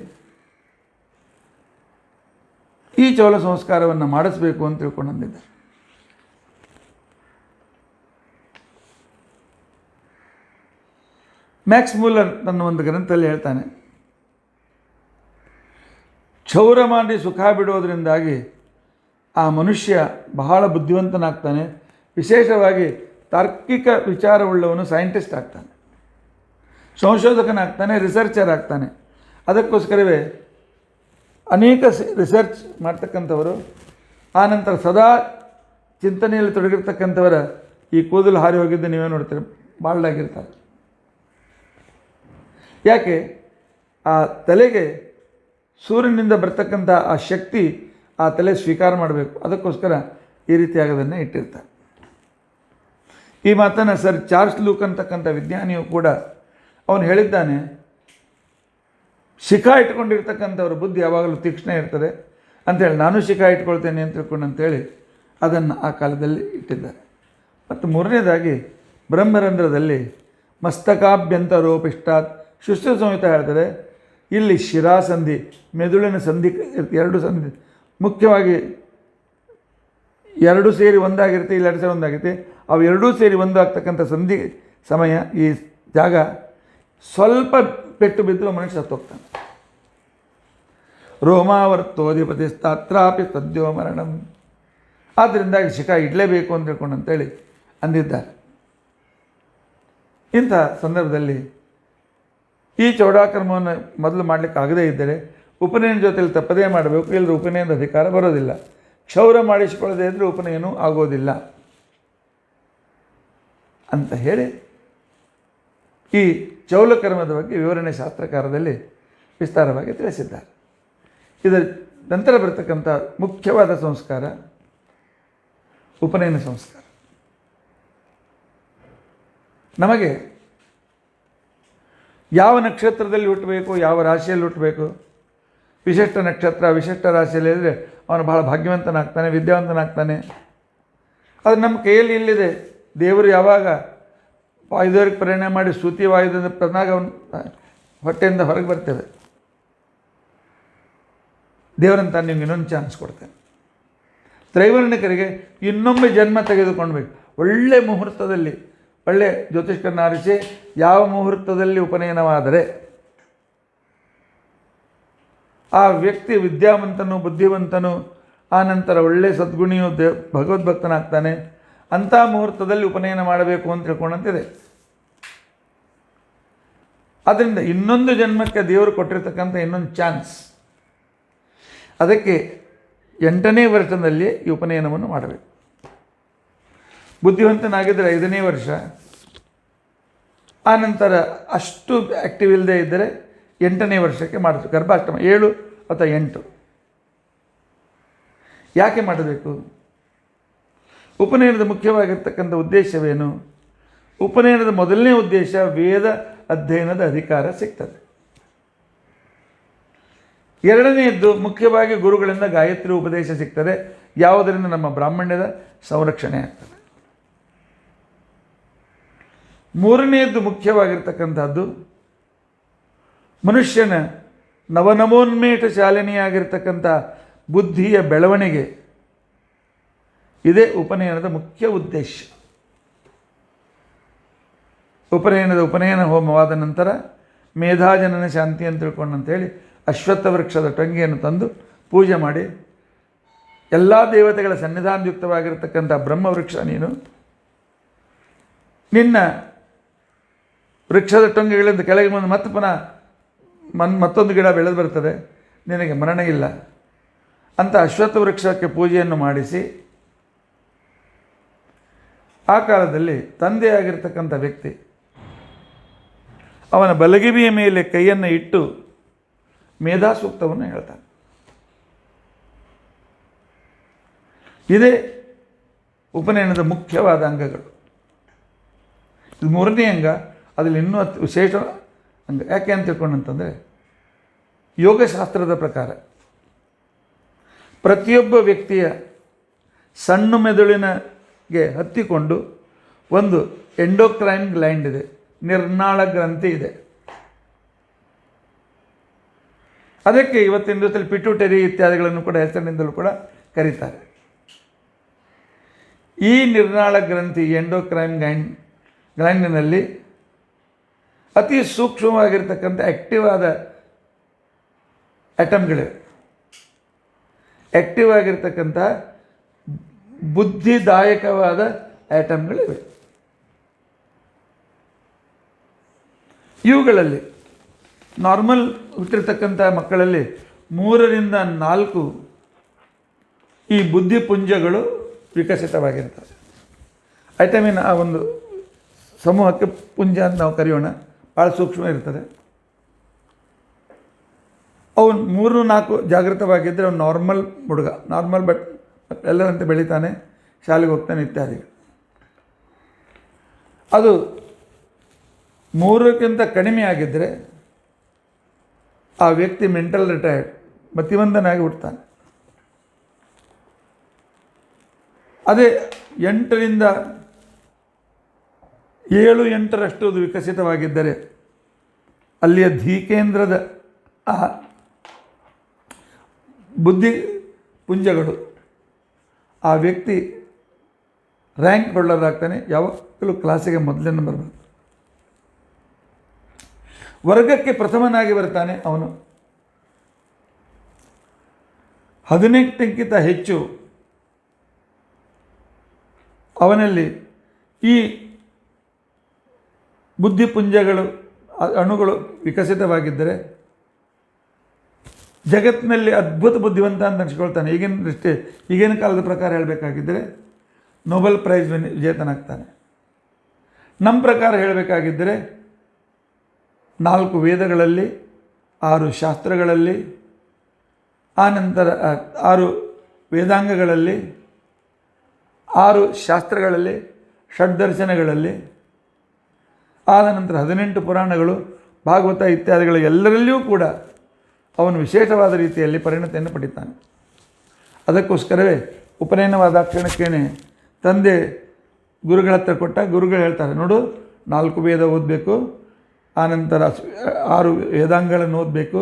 ಈ ಚೌಲ ಸಂಸ್ಕಾರವನ್ನು ಮಾಡಿಸ್ಬೇಕು ಅಂತ ತಿಳ್ಕೊಂಡಂದಿದ್ದೆ. ಮ್ಯಾಕ್ಸ್ ಮುಲ್ಲರ್ ತನ್ನ ಒಂದು ಗ್ರಂಥದಲ್ಲಿ ಹೇಳ್ತಾನೆ, ಕ್ಷೌರ ಮಾಡಿ ಸುಖ ಬಿಡೋದರಿಂದಾಗಿ ಆ ಮನುಷ್ಯ ಬಹಳ ಬುದ್ಧಿವಂತನಾಗ್ತಾನೆ. ವಿಶೇಷವಾಗಿ ತಾರ್ಕಿಕ ವಿಚಾರವುಳ್ಳವನು ಸೈಂಟಿಸ್ಟ್ ಆಗ್ತಾನೆ, ಸಂಶೋಧಕನಾಗ್ತಾನೆ, ರಿಸರ್ಚರ್ ಆಗ್ತಾನೆ. ಅದಕ್ಕೋಸ್ಕರವೇ ಅನೇಕ ರಿಸರ್ಚ್ ಮಾಡ್ತಕ್ಕಂಥವರು, ಆನಂತರ ಸದಾ ಚಿಂತನೆಯಲ್ಲಿ ತೊಡಗಿರ್ತಕ್ಕಂಥವರ ಈ ಕೂದಲು ಹಾರಿ ಹೋಗಿದ್ದು ನೀವೇ ನೋಡ್ತೀರಿ, ಬಾಲ್ಡಾಗಿರ್ತಾರೆ. ಯಾಕೆ? ಆ ತಲೆಗೆ ಸೂರ್ಯನಿಂದ ಬರ್ತಕ್ಕಂಥ ಆ ಶಕ್ತಿ ಆ ತಲೆ ಸ್ವೀಕಾರ ಮಾಡಬೇಕು. ಅದಕ್ಕೋಸ್ಕರ ಈ ರೀತಿಯಾಗೋದನ್ನು ಇಟ್ಟಿರ್ತಾರೆ. ಈ ಮಾತನ್ನು ಸರ್ ಚಾರ್ಲ್ಸ್ ಲೂಕ್ ಅಂತಕ್ಕಂಥ ವಿಜ್ಞಾನಿಯು ಕೂಡ ಅವನು ಹೇಳಿದ್ದಾನೆ, ಶಿಖಾ ಇಟ್ಕೊಂಡಿರ್ತಕ್ಕಂಥವ್ರ ಬುದ್ಧಿ ಯಾವಾಗಲೂ ತೀಕ್ಷ್ಣ ಇರ್ತದೆ ಅಂಥೇಳಿ ನಾನು ಶಿಖಾ ಇಟ್ಕೊಳ್ತೇನೆ ಅಂತ ತಿಳ್ಕೊಂಡು ಅಂತೇಳಿ ಅದನ್ನು ಆ ಕಾಲದಲ್ಲಿ ಇಟ್ಟಿದ್ದಾರೆ. ಮತ್ತು 3ನೇದಾಗಿ ಬ್ರಹ್ಮರಂಧ್ರದಲ್ಲಿ ಮಸ್ತಕಾಭ್ಯಂತರೋಪಿಷ್ಟಾತ್ ಶುಶ್ರು ಸಂಹಿತ ಹೇಳ್ತಾರೆ. ಇಲ್ಲಿ ಶಿರಾಸಂಧಿ, ಮೆದುಳಿನ ಸಂಧಿ, 2 ಸಂಧಿ ಮುಖ್ಯವಾಗಿ 2 ಸೇರಿ ಒಂದಾಗಿರುತ್ತೆ, ಇಲ್ಲಿ 2 ಸೇರಿ ಒಂದಾಗಿರುತ್ತೆ. ಅವು 2 ಸೇರಿ ಒಂದಾಗ್ತಕ್ಕಂಥ ಸಂಧಿ ಸಮಯ ಈ ಜಾಗ ಸ್ವಲ್ಪ ಪೆಟ್ಟು ಬಿದ್ದರೂ ಮನುಷ್ಯ ಸತ್ತೋಗ್ತಾನೆ. ರೋಮಾವರ್ತೋಧಿಪತಿ ತಾತ್ರಾಪಿ ಸದ್ಯೋ ಮರಣಂ. ಆದ್ದರಿಂದಾಗಿ ಶಿಖಾ ಇಡಲೇಬೇಕು ಅಂತ ತಿಳ್ಕೊಂಡು ಅಂತೇಳಿ ಅಂದಿದ್ದಾರೆ. ಇಂಥ ಸಂದರ್ಭದಲ್ಲಿ ಈ ಚೌಡಾಕರ್ಮವನ್ನು ಮೊದಲು ಮಾಡಲಿಕ್ಕೆ ಆಗದೇ ಇದ್ದರೆ ಉಪನಯನ ಜೊತೆಯಲ್ಲಿ ತಪ್ಪದೇ ಮಾಡಬೇಕು, ಇಲ್ಲದ್ರೆ ಉಪನಯನದ ಅಧಿಕಾರ ಬರೋದಿಲ್ಲ. ಕ್ಷೌರ ಮಾಡಿಸಿಕೊಳ್ಳದೇ ಇದ್ದರೆ ಉಪನಯನೂ ಆಗೋದಿಲ್ಲ ಅಂತ ಹೇಳಿ ಈ ಚೌಲಕರ್ಮದ ಬಗ್ಗೆ ವಿವರಣೆ ಶಾಸ್ತ್ರಕಾರದಲ್ಲಿ ವಿಸ್ತಾರವಾಗಿ ತಿಳಿಸಿದ್ದಾರೆ. ಇದರ ನಂತರ ಬರ್ತಕ್ಕಂಥ ಮುಖ್ಯವಾದ ಸಂಸ್ಕಾರ ಉಪನಯನ ಸಂಸ್ಕಾರ. ನಮಗೆ ಯಾವ ನಕ್ಷತ್ರದಲ್ಲಿ ಹುಟ್ಟಬೇಕು, ಯಾವ ರಾಶಿಯಲ್ಲಿ ಹುಟ್ಟಬೇಕು, ವಿಶಿಷ್ಟ ನಕ್ಷತ್ರ ವಿಶಿಷ್ಟ ರಾಶಿಯಲ್ಲಿ ಇದ್ದರೆ ಅವನು ಬಹಳ ಭಾಗ್ಯವಂತನಾಗ್ತಾನೆ, ವಿದ್ಯಾವಂತನಾಗ್ತಾನೆ. ಅದು ನಮ್ಮ ಕೈಯಲ್ಲಿ ಇಲ್ಲಿದೆ. ದೇವರು ಯಾವಾಗ ವಾಯುದೇವರಿಗೆ ಪರಿಣಾಮ ಮಾಡಿ ಸ್ತುತಿ ವಾಯುದಿಂದ ಪ್ರನಾಗ ಹೊಟ್ಟೆಯಿಂದ ಹೊರಗೆ ಬರ್ತೇವೆ, ದೇವರಂತ ನಿಮ್ಗೆ ಇನ್ನೊಂದು ಚಾನ್ಸ್ ಕೊಡ್ತೇನೆ. ತ್ರೈವರ್ಣಿಕರಿಗೆ ಇನ್ನೊಮ್ಮೆ ಜನ್ಮ ತೆಗೆದುಕೊಳ್ಬೇಕು. ಒಳ್ಳೆ ಮುಹೂರ್ತದಲ್ಲಿ, ಒಳ್ಳೆ ಜ್ಯೋತಿಷ್ಕರನ್ನ ಆರಿಸಿ ಯಾವ ಮುಹೂರ್ತದಲ್ಲಿ ಉಪನಯನವಾದರೆ ಆ ವ್ಯಕ್ತಿ ವಿದ್ಯಾವಂತನು, ಬುದ್ಧಿವಂತನು, ಆ ನಂತರ ಒಳ್ಳೆಯ ಸದ್ಗುಣಿಯು ಭಗವದ್ಭಕ್ತನಾಗ್ತಾನೆ. ಅಂಥ ಮುಹೂರ್ತದಲ್ಲಿ ಉಪನಯನ ಮಾಡಬೇಕು ಅಂತ ತಿಳ್ಕೊಂಡಂತಿದೆ. ಅದರಿಂದ ಇನ್ನೊಂದು ಜನ್ಮಕ್ಕೆ ದೇವರು ಕೊಟ್ಟಿರ್ತಕ್ಕಂಥ ಇನ್ನೊಂದು ಚಾನ್ಸ್. ಅದಕ್ಕೆ 8ನೇ ವರ್ಷದಲ್ಲಿ ಈ ಉಪನಯನವನ್ನು ಮಾಡಬೇಕು. ಬುದ್ಧಿವಂತನಾಗಿದ್ದರೆ 5ನೇ ವರ್ಷ, ಆನಂತರ ಅಷ್ಟು ಆ್ಯಕ್ಟಿವ್ ಇಲ್ಲದೆ ಇದ್ದರೆ 8ನೇ ವರ್ಷಕ್ಕೆ ಮಾಡಬೇಕು. ಗರ್ಭಾಷ್ಟಮ 7 ಅಥವಾ 8. ಯಾಕೆ ಮಾಡಬೇಕು? ಉಪನಯನದ ಮುಖ್ಯವಾಗಿರ್ತಕ್ಕಂಥ ಉದ್ದೇಶವೇನು? ಉಪನಯನದ ಮೊದಲನೇ ಉದ್ದೇಶ ವೇದ ಅಧ್ಯಯನದ ಅಧಿಕಾರ ಸಿಗ್ತದೆ. ಎರಡನೆಯದ್ದು ಮುಖ್ಯವಾಗಿ ಗುರುಗಳಿಂದ ಗಾಯತ್ರಿ ಉಪದೇಶ ಸಿಗ್ತದೆ, ಯಾವುದರಿಂದ ನಮ್ಮ ಬ್ರಾಹ್ಮಣ್ಯದ ಸಂರಕ್ಷಣೆ ಆಗ್ತದೆ. ಮೂರನೆಯದ್ದು ಮುಖ್ಯವಾಗಿರ್ತಕ್ಕಂಥದ್ದು ಮನುಷ್ಯನ ನವನವೋನ್ಮೇಷ ಶಾಲಿನಿಯಾಗಿರ್ತಕ್ಕಂಥ ಬುದ್ಧಿಯ ಬೆಳವಣಿಗೆ. ಇದೇ ಉಪನಯನದ ಮುಖ್ಯ ಉದ್ದೇಶ. ಉಪನಯನ ಹೋಮವಾದ ನಂತರ ಮೇಧಾಜನನ ಶಾಂತಿ ಅಂತ ತಿಳ್ಕೊಂಡಂತೇಳಿ ಅಶ್ವತ್ಥ ವೃಕ್ಷದ ಟೊಂಗಿಯನ್ನು ತಂದು ಪೂಜೆ ಮಾಡಿ, ಎಲ್ಲ ದೇವತೆಗಳ ಸನ್ನಿಧಾನಯುಕ್ತವಾಗಿರ್ತಕ್ಕಂಥ ಬ್ರಹ್ಮವೃಕ್ಷ ನೀನು, ನಿನ್ನ ವೃಕ್ಷದ ಟೊಂಗಿಗಳಿಂದ ಕೆಳಗೆ ಬಂದು ಮತ್ತೆ ಪುನಃ ಮತ್ತೊಂದು ಗಿಡ ಬೆಳೆದು ಬರ್ತದೆ, ನಿನಗೆ ಮರಣ ಇಲ್ಲ ಅಂತ ಅಶ್ವತ್ಥ ವೃಕ್ಷಕ್ಕೆ ಪೂಜೆಯನ್ನು ಮಾಡಿಸಿ, ಆ ಕಾಲದಲ್ಲಿ ತಂದೆಯಾಗಿರ್ತಕ್ಕಂಥ ವ್ಯಕ್ತಿ ಅವನ ಬಲಗಿವಿಯ ಮೇಲೆ ಕೈಯನ್ನು ಇಟ್ಟು ಮೇಧಾಸೂಕ್ತವನ್ನು ಹೇಳ್ತಾನೆ. ಇದೇ ಉಪನಯನದ ಮುಖ್ಯವಾದ ಅಂಗಗಳು. ಇದು ಮೂರನೇ ಅಂಗ. ಅದರಲ್ಲಿ ಇನ್ನೂ ವಿಶೇಷ ಅಂಗ. ಯಾಕೆ ಅಂತ ತಿಳ್ಕೊಂಡಂತಂದರೆ, ಯೋಗಶಾಸ್ತ್ರದ ಪ್ರಕಾರ ಪ್ರತಿಯೊಬ್ಬ ವ್ಯಕ್ತಿಯ ಸಣ್ಣ ಮೆದುಳಿನಗೆ ಹತ್ತಿಕೊಂಡು ಒಂದು ಎಂಡೋಕ್ರೈನ್ ಗ್ಲ್ಯಾಂಡ್ ಇದೆ, ನಿರ್ನಾಳ ಗ್ರಂಥಿ ಇದೆ. ಅದಕ್ಕೆ ಇವತ್ತಿನ ದಿವಸದಲ್ಲಿ ಪಿಟ್ಯೂಟರಿ ಇತ್ಯಾದಿಗಳನ್ನು ಕೂಡ ಹೆಸರಿನಿಂದಲೂ ಕೂಡ ಕರೀತಾರೆ. ಈ ನಿರ್ನಾಳ ಗ್ರಂಥಿ ಎಂಡೋಕ್ರೈನ್ ಗ್ಲ್ಯಾಂಡಿನಲ್ಲಿ ಅತಿ ಸೂಕ್ಷ್ಮವಾಗಿರ್ತಕ್ಕಂಥ ಆ್ಯಕ್ಟಿವ್ ಆದ ಆಟಮ್ಗಳಿವೆ. ಆ್ಯಕ್ಟಿವ್ ಆಗಿರ್ತಕ್ಕಂಥ ಬುದ್ಧಿದಾಯಕವಾದ ಆಟಮ್ಗಳಿವೆ. ಇವುಗಳಲ್ಲಿ ನಾರ್ಮಲ್ ಹುಟ್ಟಿರ್ತಕ್ಕಂಥ ಮಕ್ಕಳಲ್ಲಿ 3ರಿಂದ 4 ಈ ಬುದ್ಧಿಪುಂಜಗಳು ವಿಕಸಿತವಾಗಿರ್ತವೆ. ಐಟಮಿನ ಆ ಒಂದು ಸಮೂಹಕ್ಕೆ ಪುಂಜ ಅಂತ ನಾವು ಕರೆಯೋಣ, ಭಾಳ ಸೂಕ್ಷ್ಮ ಇರ್ತದೆ. ಅವನು 3-4 ಜಾಗೃತವಾಗಿದ್ದರೆ ಅವನು ನಾರ್ಮಲ್ ಹುಡುಗ, ನಾರ್ಮಲ್ ಬಟ್ ಎಲ್ಲರಂತೆ ಬೆಳಿತಾನೆ, ಶಾಲೆಗೆ ಹೋಗ್ತಾನೆ ಇತ್ಯಾದಿ. ಅದು 3ಕ್ಕಿಂತ ಕಡಿಮೆ ಆಗಿದ್ದರೆ ಆ ವ್ಯಕ್ತಿ ಮೆಂಟಲ್ ರಿಟೈರ್ಡ್, ಮತಿವಂದನಾಗಿ ಹುಡ್ತಾನೆ. ಅದೇ 8ರಿಂದ 7-8ರಷ್ಟು ಅದು ವಿಕಸಿತವಾಗಿದ್ದರೆ ಅಲ್ಲಿಯ ಧೀಕೇಂದ್ರದ ಆ ಬುದ್ಧಿ ಪುಂಜಗಳು ಆ ವ್ಯಕ್ತಿ ರ್ಯಾಂಕ್ ಹೋಲ್ಡರ್ ಆಗ್ತಾನೆ. ಯಾವಾಗಲೂ ಕ್ಲಾಸಿಗೆ ಮೊದಲನೇ ನಂಬರ್ ಬರ್ತದೆ, ವರ್ಗಕ್ಕೆ ಪ್ರಥಮನಾಗಿ ಬರ್ತಾನೆ. ಅವನು 18ಕ್ಕಿಂತ ಹೆಚ್ಚು ಅವನಲ್ಲಿ ಈ ಬುದ್ಧಿಪುಂಜಗಳು ಅಣುಗಳು ವಿಕಸಿತವಾಗಿದ್ದರೆ ಜಗತ್ತಿನಲ್ಲಿ ಅದ್ಭುತ ಬುದ್ಧಿವಂತ ಅಂತ ಅನಿಸ್ಕೊಳ್ತಾನೆ. ಈಗಿನ ಕಾಲದ ಪ್ರಕಾರ ಹೇಳಬೇಕಾಗಿದ್ದರೆ ನೊಬೆಲ್ ಪ್ರೈಸ್ ವಿಜೇತನಾಗ್ತಾನೆ. ನಮ್ಮ ಪ್ರಕಾರ ಹೇಳಬೇಕಾಗಿದ್ದರೆ 4 ವೇದಗಳಲ್ಲಿ, 6 ಶಾಸ್ತ್ರಗಳಲ್ಲಿ, ಆನಂತರ 6 ವೇದಾಂಗಗಳಲ್ಲಿ, 6 ಶಾಸ್ತ್ರಗಳಲ್ಲಿ, ಷಡ್ದರ್ಶನಗಳಲ್ಲಿ, ಆದ ನಂತರ 18 ಪುರಾಣಗಳು, ಭಾಗವತ ಇತ್ಯಾದಿಗಳ ಎಲ್ಲರಲ್ಲಿಯೂ ಕೂಡ ಅವನು ವಿಶೇಷವಾದ ರೀತಿಯಲ್ಲಿ ಪರಿಣತಿಯನ್ನು ಪಡಿತಾನೆ. ಅದಕ್ಕೋಸ್ಕರವೇ ಉಪನಯನವಾದ ಕ್ಷಣಕ್ಕೇನೆ ತಂದೆ ಗುರುಗಳ ಹತ್ರ ಕೊಟ್ಟ. ಗುರುಗಳು ಹೇಳ್ತಾರೆ, ನೋಡು 4 ವೇದ ಓದಬೇಕು, ಆನಂತರ 6 ವೇದಾಂಗಗಳನ್ನು ಓದಬೇಕು,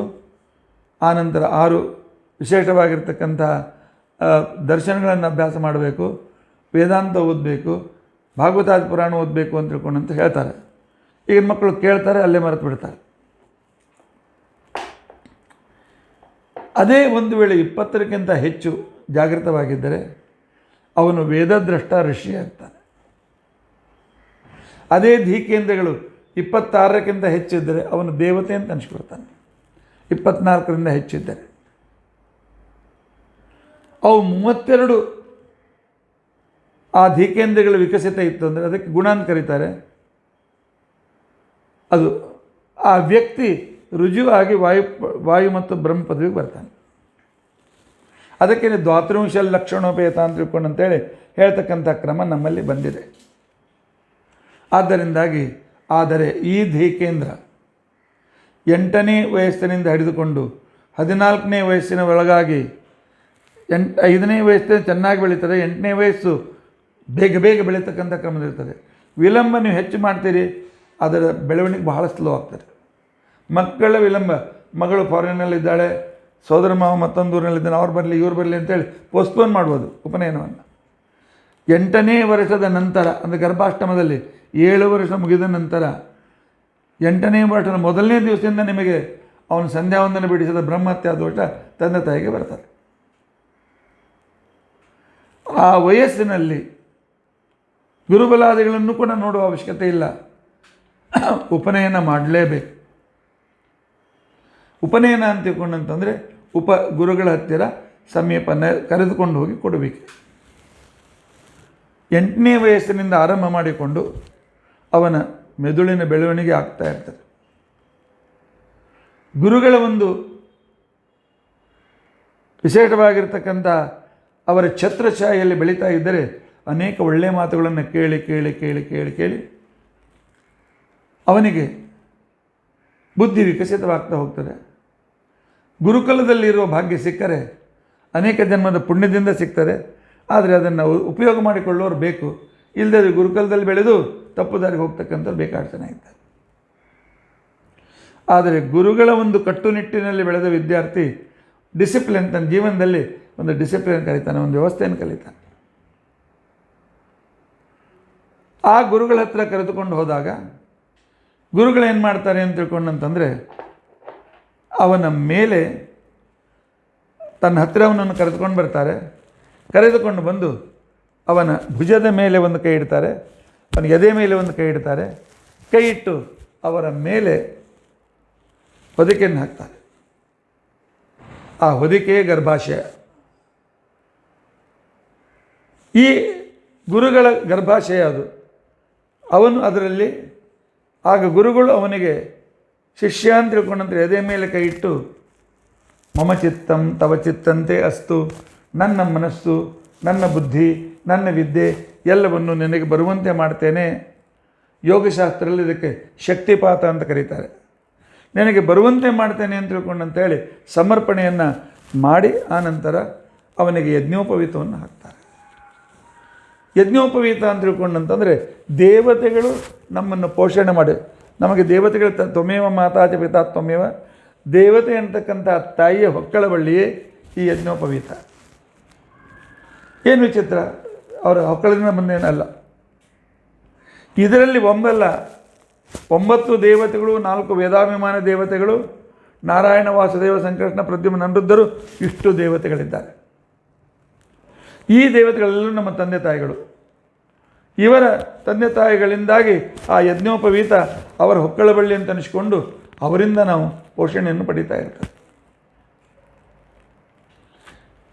ಆನಂತರ 6 ವಿಶೇಷವಾಗಿರ್ತಕ್ಕಂಥ ದರ್ಶನಗಳನ್ನು ಅಭ್ಯಾಸ ಮಾಡಬೇಕು, ವೇದಾಂತ ಓದಬೇಕು, ಭಾಗವತಾದಿ ಪುರಾಣ ಓದಬೇಕು ಅಂತ ತಿಳ್ಕೊಂಡಂತ ಹೇಳ್ತಾರೆ. ಈಗಿನ ಮಕ್ಕಳು ಕೇಳ್ತಾರೆ, ಅಲ್ಲೇ ಮರೆತು ಬಿಡ್ತಾರೆ. ಅದೇ ಒಂದು ವೇಳೆ 20ಕ್ಕಿಂತ ಹೆಚ್ಚು ಜಾಗೃತವಾಗಿದ್ದರೆ ಅವನು ವೇದದ್ರಷ್ಟ ಋಷಿ ಆಗ್ತಾನೆ. ಅದೇ ಧೀಕೇಂದ್ರಗಳು 26ಕ್ಕಿಂತ ಹೆಚ್ಚಿದ್ದರೆ ಅವನು ದೇವತೆ ಅಂತ ಅನಿಸ್ಕೊಳ್ತಾನೆ. 24ರಿಂದ ಹೆಚ್ಚಿದ್ದರೆ ಅವು 32 ಆ ಧೀಕೇಂದ್ರಗಳು ವಿಕಸಿತ ಇತ್ತು ಅಂದರೆ ಅದಕ್ಕೆ ಗುಣ ಅಂತ ಕರೀತಾರೆ. ಅದು ಆ ವ್ಯಕ್ತಿ ರುಜುವಾಗಿ ವಾಯು ಮತ್ತು ಬ್ರಹ್ಮ ಪದವಿಗೆ ಬರ್ತಾನೆ. ಅದಕ್ಕೆ ದ್ವಾತ್ರಿಂಶ ಲಕ್ಷಣೋಪೇತ ಅಂತ ತಿಳ್ಕೊಂಡು ಅಂತೇಳಿ ಹೇಳ್ತಕ್ಕಂಥ ಕ್ರಮ ನಮ್ಮಲ್ಲಿ ಬಂದಿದೆ. ಆದ್ದರಿಂದಾಗಿ ಆದರೆ ಈ ಧೀಕೇಂದ್ರ 8ನೇ ವಯಸ್ಸಿನಿಂದ ಹಿಡಿದುಕೊಂಡು 14ನೇ ವಯಸ್ಸಿನ ಒಳಗಾಗಿ 5ನೇ ವಯಸ್ಸಿನ ಚೆನ್ನಾಗಿ ಬೆಳೀತದೆ, 8ನೇ ವಯಸ್ಸು ಬೇಗ ಬೇಗ ಬೆಳೀತಕ್ಕಂಥ ಕ್ರಮದಲ್ಲಿರ್ತದೆ. ವಿಳಂಬ ನೀವು ಹೆಚ್ಚು ಮಾಡ್ತೀರಿ, ಅದರ ಬೆಳವಣಿಗೆ ಬಹಳ ಸ್ಲೋ ಆಗ್ತದೆ. ಮಕ್ಕಳ ವಿಳಂಬ, ಮಗಳು ಫಾರಿನ್ನಲ್ಲಿದ್ದಾಳೆ, ಸೋದರ ಮಾವ ಮತ್ತೊಂದು ಊರಿನಲ್ಲಿದ್ದಾನೆ, ಅವ್ರು ಬರಲಿ ಇವ್ರು ಬರಲಿ ಅಂತೇಳಿ ಪೋಸ್ಟ್ಪೋನ್ ಮಾಡ್ಬೋದು ಉಪನಯನವನ್ನು. 8ನೇ ವರ್ಷದ ನಂತರ ಅಂದರೆ ಗರ್ಭಾಷ್ಟಮದಲ್ಲಿ 7 ವರ್ಷ ಮುಗಿದ ನಂತರ 8ನೇ ವರ್ಷದ ಮೊದಲನೇ ದಿವಸದಿಂದ ನಿಮಗೆ ಅವನು ಸಂಧ್ಯಾವಂದನೆ ಬಿಡಿಸಿದ ಬ್ರಹ್ಮಹತ್ಯಾ ದೋಷ ತಂದೆ ತಾಯಿಗೆ ಬರ್ತಾರೆ. ಆ ವಯಸ್ಸಿನಲ್ಲಿ ಗುರುಬಲಾದಿಗಳನ್ನು ಕೂಡ ನೋಡುವ ಅವಶ್ಯಕತೆ ಇಲ್ಲ, ಉಪನಯನ ಮಾಡಲೇಬೇಕು. ಉಪನಯನ ಅಂತ ತಿಳ್ಕೊಂಡಂತಂದರೆ ಗುರುಗಳ ಹತ್ತಿರ ಸಮೀಪನ ಕರೆದುಕೊಂಡು ಹೋಗಿ ಕೊಡಬೇಕು. 8ನೇ ವಯಸ್ಸಿನಿಂದ ಆರಂಭ ಮಾಡಿಕೊಂಡು ಅವನ ಮೆದುಳಿನ ಬೆಳವಣಿಗೆ ಆಗ್ತಾ ಇರ್ತದೆ. ಗುರುಗಳ ಒಂದು ವಿಶೇಷವಾಗಿರ್ತಕ್ಕಂಥ ಅವರ ಛತ್ರಛಾಯೆಯಲ್ಲಿ ಬೆಳೀತಾ ಇದ್ದರೆ ಅನೇಕ ಒಳ್ಳೆಯ ಮಾತುಗಳನ್ನು ಕೇಳಿ ಕೇಳಿ ಕೇಳಿ ಕೇಳಿ ಕೇಳಿ ಅವನಿಗೆ ಬುದ್ಧಿ ವಿಕಸಿತವಾಗ್ತಾ ಹೋಗ್ತದೆ. ಗುರುಕುಲದಲ್ಲಿರುವ ಭಾಗ್ಯ ಸಿಕ್ಕರೆ ಅನೇಕ ಜನ್ಮದ ಪುಣ್ಯದಿಂದ ಸಿಗ್ತದೆ. ಆದರೆ ಅದನ್ನು ಉಪಯೋಗ ಮಾಡಿಕೊಳ್ಳೋರು ಬೇಕು. ಇಲ್ಲದೆ ಗುರುಕುಲದಲ್ಲಿ ಬೆಳೆದು ತಪ್ಪು ದಾರಿಗೆ ಹೋಗ್ತಕ್ಕಂಥವ್ರು ಬೇಕಾದ ಜನ ಇದ್ದಾರೆ. ಆದರೆ ಗುರುಗಳ ಒಂದು ಕಟ್ಟುನಿಟ್ಟಿನಲ್ಲಿ ಬೆಳೆದ ವಿದ್ಯಾರ್ಥಿ ಡಿಸಿಪ್ಲಿನ್, ತನ್ನ ಜೀವನದಲ್ಲಿ ಒಂದು ಡಿಸಿಪ್ಲಿನ್ ಕಲಿತಾನೆ, ಒಂದು ವ್ಯವಸ್ಥೆಯನ್ನು ಕಲಿತಾನೆ. ಆ ಗುರುಗಳ ಹತ್ರ ಕರೆದುಕೊಂಡು ಹೋದಾಗ ಗುರುಗಳೇನು ಮಾಡ್ತಾರೆ ಅಂತ ತಿಳ್ಕೊಂಡಂತಂದರೆ ಅವನ ಮೇಲೆ ತನ್ನ ಹತ್ತಿರ ಅವನನ್ನು ಕರೆದುಕೊಂಡು ಬರ್ತಾರೆ. ಕರೆದುಕೊಂಡು ಬಂದು ಅವನ ಭುಜದ ಮೇಲೆ ಒಂದು ಕೈ ಇಡ್ತಾರೆ, ಅವನ ಎದೆ ಮೇಲೆ ಒಂದು ಕೈ ಇಡ್ತಾರೆ. ಕೈ ಇಟ್ಟು ಅವರ ಮೇಲೆ ಹೊದಿಕೆಯನ್ನು ಹಾಕ್ತಾರೆ. ಆ ಹೊದಿಕೆಯೇ ಗರ್ಭಾಶಯ. ಈ ಗುರುಗಳ ಗರ್ಭಾಶಯ ಅದು. ಅವನು ಅದರಲ್ಲಿ ಆಗ ಗುರುಗಳು ಅವನಿಗೆ ಶಿಷ್ಯ ಅಂತ ತಿಳ್ಕೊಂಡಂತೆ ಎದೆ ಮೇಲೆ ಕೈ ಇಟ್ಟು ಮಮ ಚಿತ್ತಂ ತವ ಚಿತ್ತಂತೆ ಅಸ್ತು, ನನ್ನ ಮನಸ್ಸು, ನನ್ನ ಬುದ್ಧಿ, ನನ್ನ ವಿದ್ಯೆ ಎಲ್ಲವನ್ನು ನಿನಗೆ ಬರುವಂತೆ ಮಾಡ್ತೇನೆ. ಯೋಗಶಾಸ್ತ್ರದಲ್ಲಿ ಇದಕ್ಕೆ ಶಕ್ತಿಪಾತ ಅಂತ ಕರೀತಾರೆ. ನಿನಗೆ ಬರುವಂತೆ ಮಾಡ್ತೇನೆ ಅಂತ ತಿಳ್ಕೊಂಡಂತೇಳಿ ಸಮರ್ಪಣೆಯನ್ನು ಮಾಡಿ ಆನಂತರ ಅವನಿಗೆ ಯಜ್ಞೋಪವೀತವನ್ನು ಹಾಕ್ತಾರೆ. ಯಜ್ಞೋಪವೀತ ಅಂತ ತಿಳ್ಕೊಂಡಂತಂದರೆ ದೇವತೆಗಳು ನಮ್ಮನ್ನು ಪೋಷಣೆ ಮಾಡಿ, ನಮಗೆ ದೇವತೆಗಳು ತ್ವಮೇವ ಮಾತಾಚ ಪಿತಾ ತ್ವಮೇವ, ದೇವತೆ ಅಂತಕ್ಕಂಥ ತಾಯಿಯ ಹೊಕ್ಕಳ ಬಳ್ಳಿಯೇ ಈ ಯಜ್ಞೋಪವೀತ. ಏನು ವಿಚಿತ್ರ, ಅವರ ಹೊಕ್ಕಳದಿಂದ ಬಂದೇನಲ್ಲ. ಇದರಲ್ಲಿ 9 ದೇವತೆಗಳು, 4 ವೇದಾಭಿಮಾನ ದೇವತೆಗಳು, ನಾರಾಯಣ, ವಾಸುದೇವ, ಸಂಕೃಷ್ಣ, ಪ್ರದ್ಯುಮ್ನ, ಅನಿರುದ್ಧರು, ಇಷ್ಟು ದೇವತೆಗಳಿದ್ದಾರೆ. ಈ ದೇವತೆಗಳೆಲ್ಲರೂ ನಮ್ಮ ತಂದೆ ತಾಯಿಗಳು. ಇವರ ತಂದೆ ತಾಯಿಗಳಿಂದಾಗಿ ಆ ಯಜ್ಞೋಪವೀತ ಅವರ ಹೊಕ್ಕಳ ಬಳ್ಳಿ ಅಂತ ಅನಿಸ್ಕೊಂಡು ಅವರಿಂದ ನಾವು ಪೋಷಣೆಯನ್ನು ಪಡೀತಾ ಇರ್ತೇವೆ.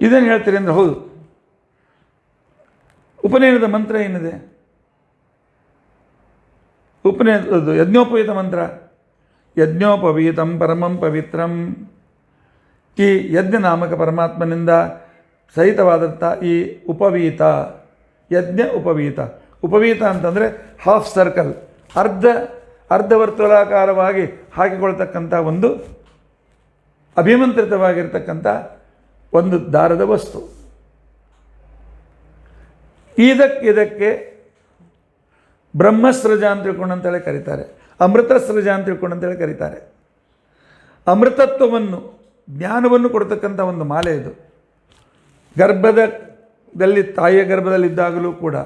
ಇದನ್ನು ಹೇಳ್ತೀರಿ ಅಂದರೆ ಹೌದು. ಉಪನಯನದ ಮಂತ್ರ ಏನಿದೆ? ಯಜ್ಞೋಪವೀತ ಮಂತ್ರ, ಯಜ್ಞೋಪವೀತಂ ಪರಮಂ ಪವಿತ್ರಂ. ಈ ಯಜ್ಞ ನಾಮಕ ಪರಮಾತ್ಮನಿಂದ ಸಹಿತವಾದಂಥ ಈ ಉಪವೀತ, ಯಜ್ಞ ಉಪವೀತ. ಉಪವೀತ ಅಂತಂದರೆ ಹಾಫ್ ಸರ್ಕಲ್, ಅರ್ಧವರ್ತುಲಾಕಾರವಾಗಿ ಹಾಕಿಕೊಳ್ತಕ್ಕಂಥ ಒಂದು ಅಭಿಮಂತ್ರಿತವಾಗಿರ್ತಕ್ಕಂಥ ಒಂದು ದಾರದ ವಸ್ತು. ಇದಕ್ಕೆ ಬ್ರಹ್ಮಸೃಜ ಅಂತ ತಿಳ್ಕೊಂಡಂತೇಳಿ ಕರೀತಾರೆ, ಅಮೃತಸೃಜ ಅಂತ ತಿಳ್ಕೊಂಡಂತೇಳಿ ಕರೀತಾರೆ. ಅಮೃತತ್ವವನ್ನು, ಜ್ಞಾನವನ್ನು ಕೊಡ್ತಕ್ಕಂಥ ಒಂದು ಮಾಲೆ ಇದು. ತಾಯಿಯ ಗರ್ಭದಲ್ಲಿದ್ದಾಗಲೂ ಕೂಡ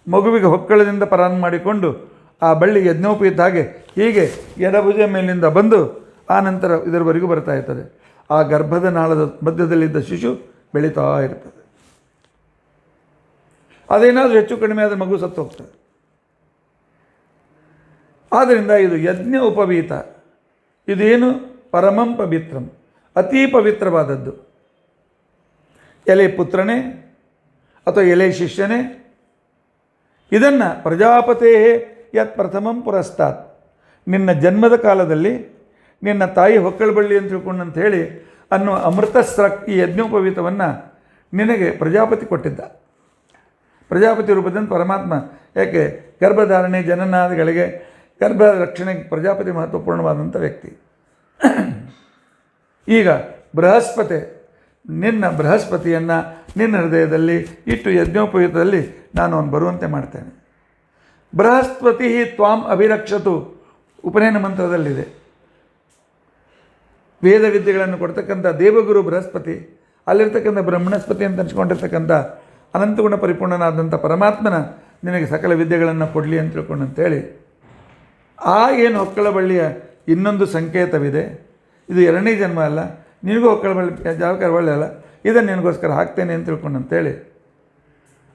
ಮಗುವಿಗೆ ಹೊಕ್ಕಳದಿಂದ ಪ್ರಾರಂಭ ಮಾಡಿಕೊಂಡು ಆ ಬಳ್ಳಿ ಯಜ್ಞೋಪವೀತ ಹಾಗೆ ಹೀಗೆ ಎಡಭುಜ ಮೇಲಿಂದ ಬಂದು ಆನಂತರ ಇದರವರೆಗೂ ಬರ್ತಾ ಇರ್ತದೆ. ಆ ಗರ್ಭದ ನಾಳದ ಮಧ್ಯದಲ್ಲಿದ್ದ ಶಿಶು ಬೆಳೀತಾ ಇರ್ತದೆ. ಅದೇನಾದರೂ ಹೆಚ್ಚು ಕಡಿಮೆ ಆದರೆ ಮಗು ಸತ್ತು ಹೋಗ್ತದೆ. ಆದ್ದರಿಂದ ಇದು ಯಜ್ಞ ಉಪವೀತ, ಇದೇನು ಪರಮಂ ಪವಿತ್ರಂ, ಅತೀ ಪವಿತ್ರವಾದದ್ದು. ಎಲೆ ಪುತ್ರನೇ ಅಥವಾ ಎಲೆ ಶಿಷ್ಯನೇ, ಇದನ್ನು ಪ್ರಜಾಪತೇ ಯತ್ ಪ್ರಥಮಂ ಪುರಸ್ತಾತ್, ನಿನ್ನ ಜನ್ಮದ ಕಾಲದಲ್ಲಿ ನಿನ್ನ ತಾಯಿ ಹೊಕ್ಕಳಬಳ್ಳಿ ಅಂತ ತಿಳ್ಕೊಂಡು ಹೇಳಿ ಅನ್ನುವ ಅಮೃತ ಈ ಯಜ್ಞೋಪವೀತವನ್ನು ನಿನಗೆ ಪ್ರಜಾಪತಿ ಕೊಟ್ಟಿದ್ದ. ಪ್ರಜಾಪತಿ ರೂಪದಿಂದ ಪರಮಾತ್ಮ, ಯಾಕೆ ಗರ್ಭಧಾರಣೆ ಜನನಾದಿಗಳಿಗೆ ಗರ್ಭ ರಕ್ಷಣೆಗೆ ಪ್ರಜಾಪತಿ ಮಹತ್ವಪೂರ್ಣವಾದಂಥ ವ್ಯಕ್ತಿ. ಈಗ ನಿನ್ನ ಬೃಹಸ್ಪತಿಯನ್ನು ನಿನ್ನ ಹೃದಯದಲ್ಲಿ ಇಟ್ಟು ಯಜ್ಞೋಪವೀತದಲ್ಲಿ ನಾನು ಅವನು ಬರುವಂತೆ ಮಾಡ್ತೇನೆ. ಬೃಹಸ್ಪತಿ ತ್ವಾಂ ಅಭಿರಕ್ಷತು ಉಪನಯನ ಮಂತ್ರದಲ್ಲಿದೆ. ವೇದ ವಿದ್ಯೆಗಳನ್ನು ಕೊಡ್ತಕ್ಕಂಥ ದೇವಗುರು ಬೃಹಸ್ಪತಿ, ಅಲ್ಲಿರ್ತಕ್ಕಂಥ ಬ್ರಹ್ಮಣಸ್ಪತಿ ಅಂತ ಅನ್ಸ್ಕೊಂಡಿರ್ತಕ್ಕಂಥ ಅನಂತಗುಣ ಪರಿಪೂರ್ಣನಾದಂಥ ಪರಮಾತ್ಮನ ನಿನಗೆ ಸಕಲ ವಿದ್ಯೆಗಳನ್ನು ಕೊಡಲಿ ಅಂತ ತಿಳ್ಕೊಂಡಂತೇಳಿ ಏನು ಹೊಕ್ಕಳಬಳ್ಳಿಯ ಇನ್ನೊಂದು ಸಂಕೇತವಿದೆ. ಇದು 2ನೇ ಜನ್ಮ ಅಲ್ಲ, ನಿನಗೂ ಹೊಕ್ಕಳಬಳ್ಳಿ ಜಾವಕಾರ ಒಳ್ಳೆ ಅಲ್ಲ, ಇದನ್ನು ನಿನಗೋಸ್ಕರ ಹಾಕ್ತೇನೆ ಅಂತ ತಿಳ್ಕೊಂಡಂತೇಳಿ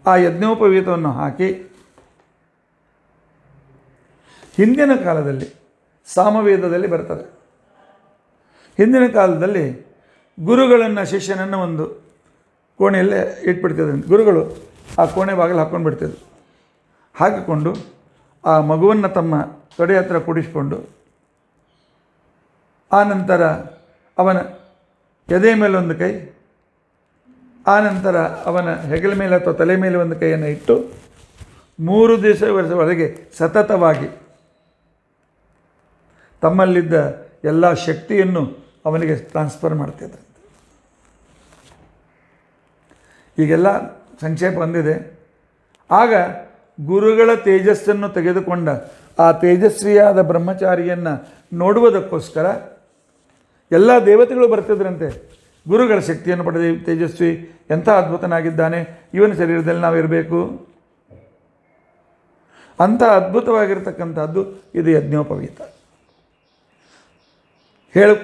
ಆ ಯಜ್ಞೋಪವೀತವನ್ನು ಹಾಕಿ, ಹಿಂದಿನ ಕಾಲದಲ್ಲಿ ಸಾಮವೇದದಲ್ಲಿ ಬರ್ತದೆ, ಹಿಂದಿನ ಕಾಲದಲ್ಲಿ ಗುರುಗಳನ್ನು ಶಿಷ್ಯನನ್ನು ಒಂದು ಕೋಣೆಯಲ್ಲೇ ಇಟ್ಬಿಡ್ತಿದ್ರು. ಗುರುಗಳು ಆ ಕೋಣೆ ಬಾಗಿಲು ಹಾಕ್ಕೊಂಡು ಬಿಡ್ತಿದ್ರು. ಹಾಕಿಕೊಂಡು ಆ ಮಗುವನ್ನು ತಮ್ಮ ತೊಡೆ ಹತ್ರ ಕೂಡಿಸ್ಕೊಂಡು, ಆನಂತರ ಅವನ ಎದೆ ಮೇಲೆ ಒಂದು ಕೈ, ಆನಂತರ ಅವನ ಹೆಗಲ ಮೇಲೆ ಅಥವಾ ತಲೆ ಮೇಲೆ ಒಂದು ಕೈಯನ್ನು ಇಟ್ಟು 3 ವರ್ಷವರೆಗೆ ಸತತವಾಗಿ ತಮ್ಮಲ್ಲಿದ್ದ ಎಲ್ಲ ಶಕ್ತಿಯನ್ನು ಅವನಿಗೆ ಟ್ರಾನ್ಸ್ಫರ್ ಮಾಡ್ತಿದ್ರಂತೆ. ಈಗೆಲ್ಲ ಸಂಕ್ಷೇಪ ಬಂದಿದೆ. ಆಗ ಗುರುಗಳ ತೇಜಸ್ಸನ್ನು ತೆಗೆದುಕೊಂಡ ಆ ತೇಜಸ್ವಿಯಾದ ಬ್ರಹ್ಮಚಾರಿಯನ್ನು ನೋಡುವುದಕ್ಕೋಸ್ಕರ ಎಲ್ಲ ದೇವತೆಗಳು ಬರ್ತಿದ್ರಂತೆ. ಗುರುಗಳ ಶಕ್ತಿಯನ್ನು ಪಡೆದ ತೇಜಸ್ವಿ ಎಂಥ ಅದ್ಭುತನಾಗಿದ್ದಾನೆ, ಇವನ ಶರೀರದಲ್ಲಿ ನಾವಿರಬೇಕು, ಅಂಥ ಅದ್ಭುತವಾಗಿರ್ತಕ್ಕಂಥದ್ದು ಇದು ಯಜ್ಞೋಪವೀತ.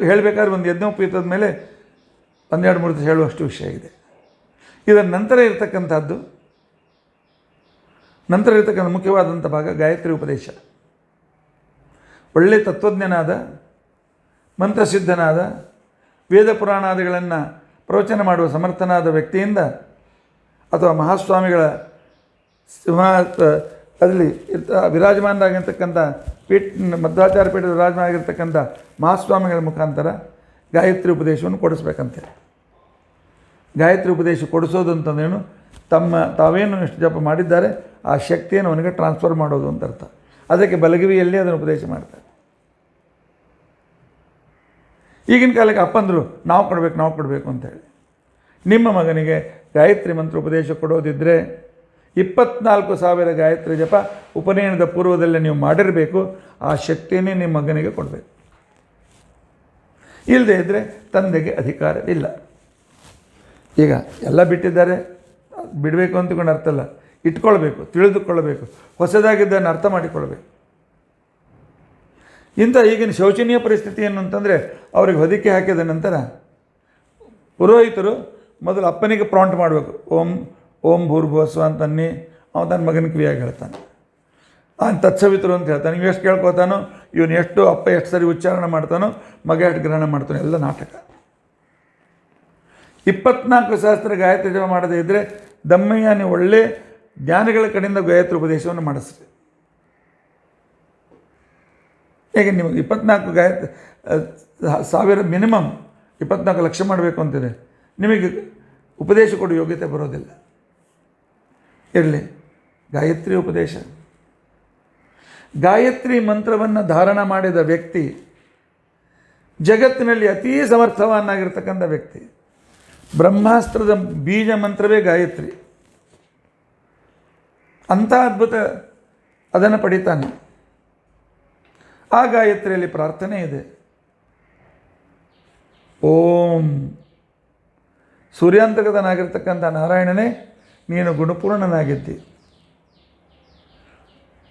ಹೇಳಬೇಕಾದ್ರೆ ಒಂದು ಯಜ್ಞೋಪವೀತದ ಮೇಲೆ 12-3 ದಿವಸ ಹೇಳುವಷ್ಟು ವಿಷಯ ಇದೆ. ಇದರ ನಂತರ ಇರತಕ್ಕಂಥ ಮುಖ್ಯವಾದಂಥ ಭಾಗ ಗಾಯತ್ರಿ ಉಪದೇಶ. ಒಳ್ಳೆ ತತ್ವಜ್ಞನಾದ, ಮಂತ್ರಸಿದ್ಧನಾದ, ವೇದ ಪುರಾಣಾದಿಗಳನ್ನು ಪ್ರವಚನ ಮಾಡುವ ಸಮರ್ಥನಾದ ವ್ಯಕ್ತಿಯಿಂದ ಅಥವಾ ಮಹಾಸ್ವಾಮಿಗಳ ಅದರಲ್ಲಿ ವಿರಾಜಮಾನರಾಗಿರ್ತಕ್ಕಂಥ ಮಧ್ವಾಚಾರ್ಯ ಪೀಠದ ವಿರಾಜಮಾನಾಗಿರ್ತಕ್ಕಂಥ ಮಹಾಸ್ವಾಮಿಗಳ ಮುಖಾಂತರ ಗಾಯತ್ರಿ ಉಪದೇಶವನ್ನು ಕೊಡಿಸ್ಬೇಕಂತೆ. ಗಾಯತ್ರಿ ಉಪದೇಶ ಕೊಡಿಸೋದು ಅಂತಂದೇನು, ತಾವೇನು ಎಷ್ಟು ಜಪ ಮಾಡಿದ್ದಾರೆ ಆ ಶಕ್ತಿಯನ್ನು ಅವನಿಗೆ ಟ್ರಾನ್ಸ್ಫರ್ ಮಾಡೋದು ಅಂತ ಅರ್ಥ. ಅದಕ್ಕೆ ಬಲಗವಿಯಲ್ಲಿ ಅದನ್ನು ಉಪದೇಶ ಮಾಡ್ತಾರೆ. ಈಗಿನ ಕಾಲಕ್ಕೆ ಅಪ್ಪಂದರು ನಾವು ಕೊಡಬೇಕು ಅಂತೇಳಿ. ನಿಮ್ಮ ಮಗನಿಗೆ ಗಾಯತ್ರಿ ಮಂತ್ರ ಉಪದೇಶ ಕೊಡೋದಿದ್ದರೆ 24,000 ಗಾಯತ್ರಿ ಜಪ ಉಪನಯನದ ಪೂರ್ವದಲ್ಲೇ ನೀವು ಮಾಡಿರಬೇಕು. ಆ ಶಕ್ತಿಯನ್ನೇ ನಿಮ್ಮ ಮಗನಿಗೆ ಕೊಡಬೇಕು. ಇಲ್ಲದೇ ಇದ್ದರೆ ತಂದೆಗೆ ಅಧಿಕಾರವಿಲ್ಲ. ಈಗ ಎಲ್ಲ ಬಿಟ್ಟಿದ್ದಾರೆ, ಬಿಡಬೇಕು ಅಂತಕೊಂಡು ಅರ್ಥ ಅಲ್ಲ, ಇಟ್ಕೊಳ್ಬೇಕು, ತಿಳಿದುಕೊಳ್ಳಬೇಕು, ಹೊಸದಾಗಿದ್ದನ್ನು ಅರ್ಥ ಮಾಡಿಕೊಳ್ಬೇಕು. ಇಂಥ ಈಗಿನ ಶೋಚನೀಯ ಪರಿಸ್ಥಿತಿಯನ್ನು ಅಂತಂದರೆ ಅವ್ರಿಗೆ ಹೊದಿಕೆ ಹಾಕಿದ ನಂತರ ಪುರೋಹಿತರು ಮೊದಲು ಅಪ್ಪನಿಗೆ ಪ್ರಾಂಟ್ ಮಾಡಬೇಕು. ಓಂ ಭೂರ್ಭುವಸ್ವ ಅಂತನ್ನಿ ಅವನು ತನ್ನ ಮಗನ ಕಿವಿಯಾಗಿ ಹೇಳ್ತಾನೆ. ತತ್ಸವಿತರು ಅಂತ ಹೇಳ್ತಾನೆ. ನೀವು ಎಷ್ಟು ಕೇಳ್ಕೊತಾನೋ, ಇವನು ಅಪ್ಪ ಎಷ್ಟು ಸರಿ ಉಚ್ಚಾರಣೆ ಮಾಡ್ತಾನೋ, ಮಗ ಎಷ್ಟು ಗ್ರಹಣ ಮಾಡ್ತಾನೋ, ಎಲ್ಲ ನಾಟಕ. 24,000 ಗಾಯತ್ರಿ ಜಪ ಮಾಡದೇ ಇದ್ದರೆ ದಮ್ಮಯ್ಯ ನೀವು ಒಳ್ಳೆ ಜ್ಞಾನಿಗಳ ಕಡೆಯಿಂದ ಗಾಯತ್ರಿ ಉಪದೇಶವನ್ನು ಮಾಡಿಸ್ರಿ. ಹೇಗೆ ನಿಮಗೆ 24,000 ಮಿನಿಮಮ್ 24 ಲಕ್ಷ ಮಾಡಬೇಕು ಅಂತಿದೆ, ನಿಮಗೆ ಉಪದೇಶ ಕೊಡೋ ಯೋಗ್ಯತೆ ಬರೋದಿಲ್ಲ. ಇರಲಿ, ಗಾಯತ್ರಿ ಉಪದೇಶ. ಗಾಯತ್ರಿ ಮಂತ್ರವನ್ನು ಧಾರಣ ಮಾಡಿದ ವ್ಯಕ್ತಿ ಜಗತ್ತಿನಲ್ಲಿ ಅತೀ ಸಮರ್ಥವನ್ನಾಗಿರ್ತಕ್ಕಂಥ ವ್ಯಕ್ತಿ. ಬ್ರಹ್ಮಾಸ್ತ್ರದ ಬೀಜ ಮಂತ್ರವೇ ಗಾಯತ್ರಿ. ಅಂಥ ಅದ್ಭುತ ಅದನ್ನು ಪಡಿತಾನೆ. ಆ ಗಾಯತ್ರಿಯಲ್ಲಿ ಪ್ರಾರ್ಥನೆ ಇದೆ. ಓಂ ಸೂರ್ಯಾಂತಕದನಾಗಿರ್ತಕ್ಕಂಥ ನಾರಾಯಣನೇ ನೀನು ಗುಣಪೂರ್ಣನಾಗಿದ್ದಿ.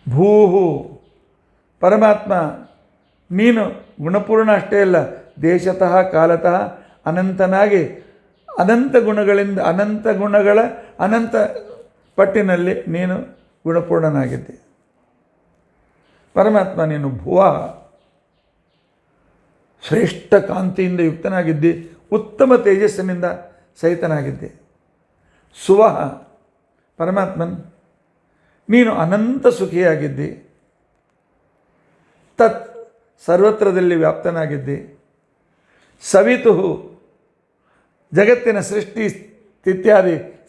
ಭೂಹು ಪರಮಾತ್ಮ ನೀನು ಗುಣಪೂರ್ಣ ಅಷ್ಟೇ ಅಲ್ಲ, ದೇಶತಃ ಕಾಲತಃ ಅನಂತನಾಗಿ ಅನಂತ ಗುಣಗಳಿಂದ ಅನಂತ ಗುಣಗಳ ಅನಂತ ಪಟ್ಟಿನಲ್ಲಿ ನೀನು ಗುಣಪೂರ್ಣನಾಗಿದ್ದೆ. ಪರಮಾತ್ಮ ನೀನು ಭುವ, ಶ್ರೇಷ್ಠ ಕಾಂತಿಯಿಂದ ಯುಕ್ತನಾಗಿದ್ದಿ, ಉತ್ತಮ ತೇಜಸ್ಸಿನಿಂದ ಸಹಿತನಾಗಿದ್ದೆ. ಸುವಹ, ಪರಮಾತ್ಮನ್ ನೀನು ಅನಂತ ಸುಖಿಯಾಗಿದ್ದಿ. ತತ್, ಸರ್ವತ್ರದಲ್ಲಿ ವ್ಯಾಪ್ತನಾಗಿದ್ದಿ. ಸವಿತು, ಜಗತ್ತಿನ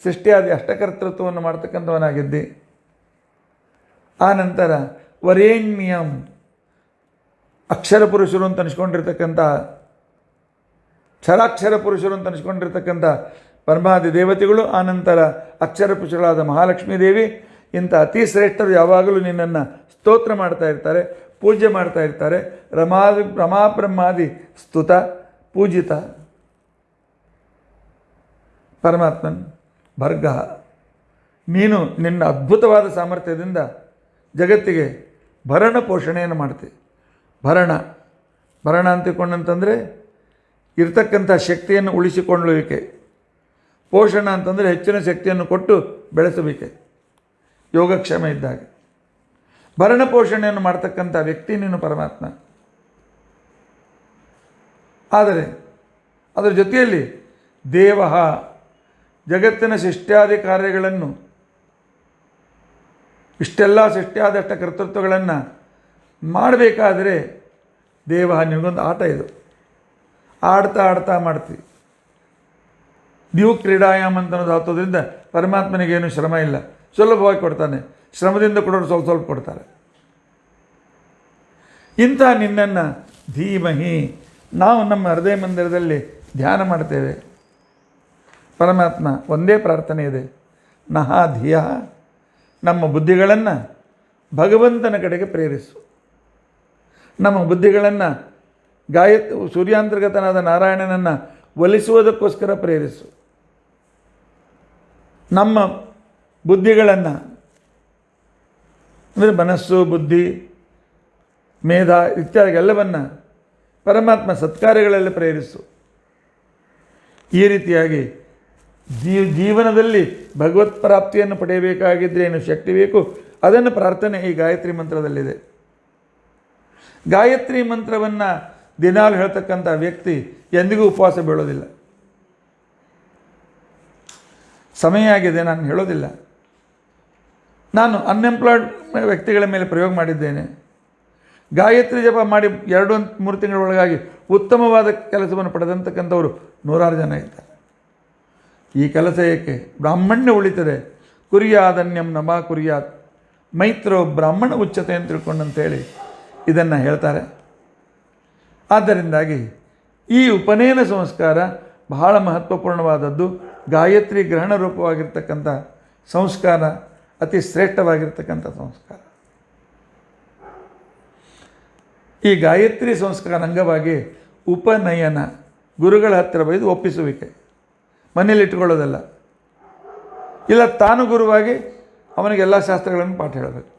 ಸೃಷ್ಟಿಯಾದಿ ಅಷ್ಟಕರ್ತೃತ್ವವನ್ನು ಮಾಡ್ತಕ್ಕಂಥವನಾಗಿದ್ದಿ. ಆನಂತರ ವರೇಣ್ಯಂ, ಅಕ್ಷರ ಪುರುಷರು ಅಂತ ಅನಿಸ್ಕೊಂಡಿರ್ತಕ್ಕಂಥ, ಕ್ಷರಾಕ್ಷರ ಪುರುಷರು ಅಂತ ಅನಿಸ್ಕೊಂಡಿರ್ತಕ್ಕಂಥ ಪರಮಾದಿ ದೇವತೆಗಳು, ಆನಂತರ ಅಕ್ಷರ ಪುರುಷರಾದ ಮಹಾಲಕ್ಷ್ಮೀ ದೇವಿ, ಇಂಥ ಅತಿ ಶ್ರೇಷ್ಠರು ಯಾವಾಗಲೂ ನಿನ್ನನ್ನು ಸ್ತೋತ್ರ ಮಾಡ್ತಾ ಇರ್ತಾರೆ, ಪೂಜೆ ಮಾಡ್ತಾ ಇರ್ತಾರೆ. ರಮಾಬ್ರಹ್ಮಾದಿ ಸ್ತುತ ಪೂಜಿತ. ಪರಮಾತ್ಮನ್ ಭರ್ಗ, ನೀನು ನಿನ್ನ ಅದ್ಭುತವಾದ ಸಾಮರ್ಥ್ಯದಿಂದ ಜಗತ್ತಿಗೆ ಭರಣ ಪೋಷಣೆಯನ್ನು ಮಾಡ್ತಿ. ಭರಣ ಅಂತಿಕೊಂಡಂತಂದರೆ ಇರ್ತಕ್ಕಂಥ ಶಕ್ತಿಯನ್ನು ಉಳಿಸಿಕೊಳ್ಳುವಿಕೆ. ಪೋಷಣ ಅಂತಂದರೆ ಹೆಚ್ಚಿನ ಶಕ್ತಿಯನ್ನು ಕೊಟ್ಟು ಬೆಳೆಸಬೇಕೆ, ಯೋಗಕ್ಷೇಮ ಇದ್ದಾಗ. ಭರಣ ಪೋಷಣೆಯನ್ನು ಮಾಡ್ತಕ್ಕಂಥ ವ್ಯಕ್ತಿ ನೀನು ಪರಮಾತ್ಮ. ಆದರೆ ಅದರ ಜೊತೆಯಲ್ಲಿ ದೇವ, ಜಗತ್ತಿನ ಶಿಷ್ಟ್ಯಾದಿ ಕಾರ್ಯಗಳನ್ನು, ಇಷ್ಟೆಲ್ಲ ಶಿಷ್ಟ್ಯಾದಷ್ಟ ಕರ್ತೃತ್ವಗಳನ್ನು ಮಾಡಬೇಕಾದರೆ ದೇವ, ನಿಮಗೊಂದು ಆಟ ಇದು. ಆಡ್ತಾ ಮಾಡ್ತೀವಿ. ನೀವು ಕ್ರೀಡಾಯಾಮ ಅಂತ ಅನ್ನೋದು ಹಾಕೋದ್ರಿಂದ ಪರಮಾತ್ಮನಿಗೇನು ಶ್ರಮ ಇಲ್ಲ, ಸುಲಭವಾಗಿ ಕೊಡ್ತಾನೆ. ಶ್ರಮದಿಂದ ಕೊಡೋರು ಸ್ವಲ್ಪ ಕೊಡ್ತಾರೆ. ಇಂಥ ನಿನ್ನನ್ನು ಧೀಮಹಿ, ನಾವು ನಮ್ಮ ಹೃದಯ ಮಂದಿರದಲ್ಲಿ ಧ್ಯಾನ ಮಾಡ್ತೇವೆ. ಪರಮಾತ್ಮ ಒಂದೇ ಪ್ರಾರ್ಥನೆ ಇದೆ, ನಹ ಧಿಯ, ನಮ್ಮ ಬುದ್ಧಿಗಳನ್ನು ಭಗವಂತನ ಕಡೆಗೆ ಪ್ರೇರಿಸು. ನಮ್ಮ ಬುದ್ಧಿಗಳನ್ನು ಸೂರ್ಯಾಂತರ್ಗತನಾದ ನಾರಾಯಣನನ್ನು ಒಲಿಸುವುದಕ್ಕೋಸ್ಕರ ಪ್ರೇರಿಸು. ನಮ್ಮ ಬುದ್ಧಿಗಳನ್ನು ಅಂದರೆ ಮನಸ್ಸು, ಬುದ್ಧಿ, ಮೇಧ ಇತ್ಯಾದಿ ಎಲ್ಲವನ್ನು ಪರಮಾತ್ಮ ಸತ್ಕಾರ್ಯಗಳಲ್ಲಿ ಪ್ರೇರಿಸು. ಈ ರೀತಿಯಾಗಿ ಜೀವನದಲ್ಲಿ ಭಗವತ್ ಪ್ರಾಪ್ತಿಯನ್ನು ಪಡೆಯಬೇಕಾಗಿದ್ದರೆ ಏನು ಶಕ್ತಿ ಬೇಕು, ಅದನ್ನು ಪ್ರಾರ್ಥನೆ ಈ ಗಾಯತ್ರಿ ಮಂತ್ರದಲ್ಲಿದೆ. ಗಾಯತ್ರಿ ಮಂತ್ರವನ್ನು ದಿನಾಲು ಹೇಳ್ತಕ್ಕಂಥ ವ್ಯಕ್ತಿ ಎಂದಿಗೂ ಉಪವಾಸ ಬೀಳೋದಿಲ್ಲ. ಸಮಯ ಆಗಿದೆ, ನಾನು ಹೇಳೋದಿಲ್ಲ. ನಾನು ಅನ್ಎಂಪ್ಲಾಯ್ಡ್ ವ್ಯಕ್ತಿಗಳ ಮೇಲೆ ಪ್ರಯೋಗ ಮಾಡಿದ್ದೇನೆ. ಗಾಯತ್ರಿ ಜಪ ಮಾಡಿ 2-3 ತಿಂಗಳ ಒಳಗಾಗಿ ಉತ್ತಮವಾದ ಕೆಲಸವನ್ನು ಪಡೆದಂತಕ್ಕಂಥವರು 100 ಜನ ಇದ್ದಾರೆ. ಈ ಕೆಲಸ ಏಕೆ? ಬ್ರಾಹ್ಮಣ್ಯ ಉಳಿತದೆ. ಕುರಿಯಾದನ್ಯಂ ನಮಾ ಕುರಿಯಾತ್, ಮೈತ್ರೋ ಬ್ರಾಹ್ಮಣ ಉಚ್ಚತೆ ಅಂತ ತಿಳ್ಕೊಂಡಂತೇಳಿ ಇದನ್ನು ಹೇಳ್ತಾರೆ. ಆದ್ದರಿಂದಾಗಿ ಈ ಉಪನಯನ ಸಂಸ್ಕಾರ ಬಹಳ ಮಹತ್ವಪೂರ್ಣವಾದದ್ದು. ಗಾಯತ್ರಿ ಗ್ರಹಣ ರೂಪವಾಗಿರ್ತಕ್ಕಂಥ ಸಂಸ್ಕಾರ ಅತಿ ಶ್ರೇಷ್ಠವಾಗಿರ್ತಕ್ಕಂಥ ಸಂಸ್ಕಾರ. ಈ ಗಾಯತ್ರಿ ಸಂಸ್ಕಾರ ಅಂಗವಾಗಿ ಉಪನಯನ, ಗುರುಗಳ ಹತ್ತಿರ ಬೈದು ಒಪ್ಪಿಸುವಿಕೆ, ಮನೇಲಿ ಇಟ್ಕೊಳ್ಳೋದಲ್ಲ. ಇಲ್ಲ, ತಾನು ಗುರುವಾಗಿ ಅವನಿಗೆಲ್ಲ ಶಾಸ್ತ್ರಗಳನ್ನು ಪಾಠ ಹೇಳಬೇಕು.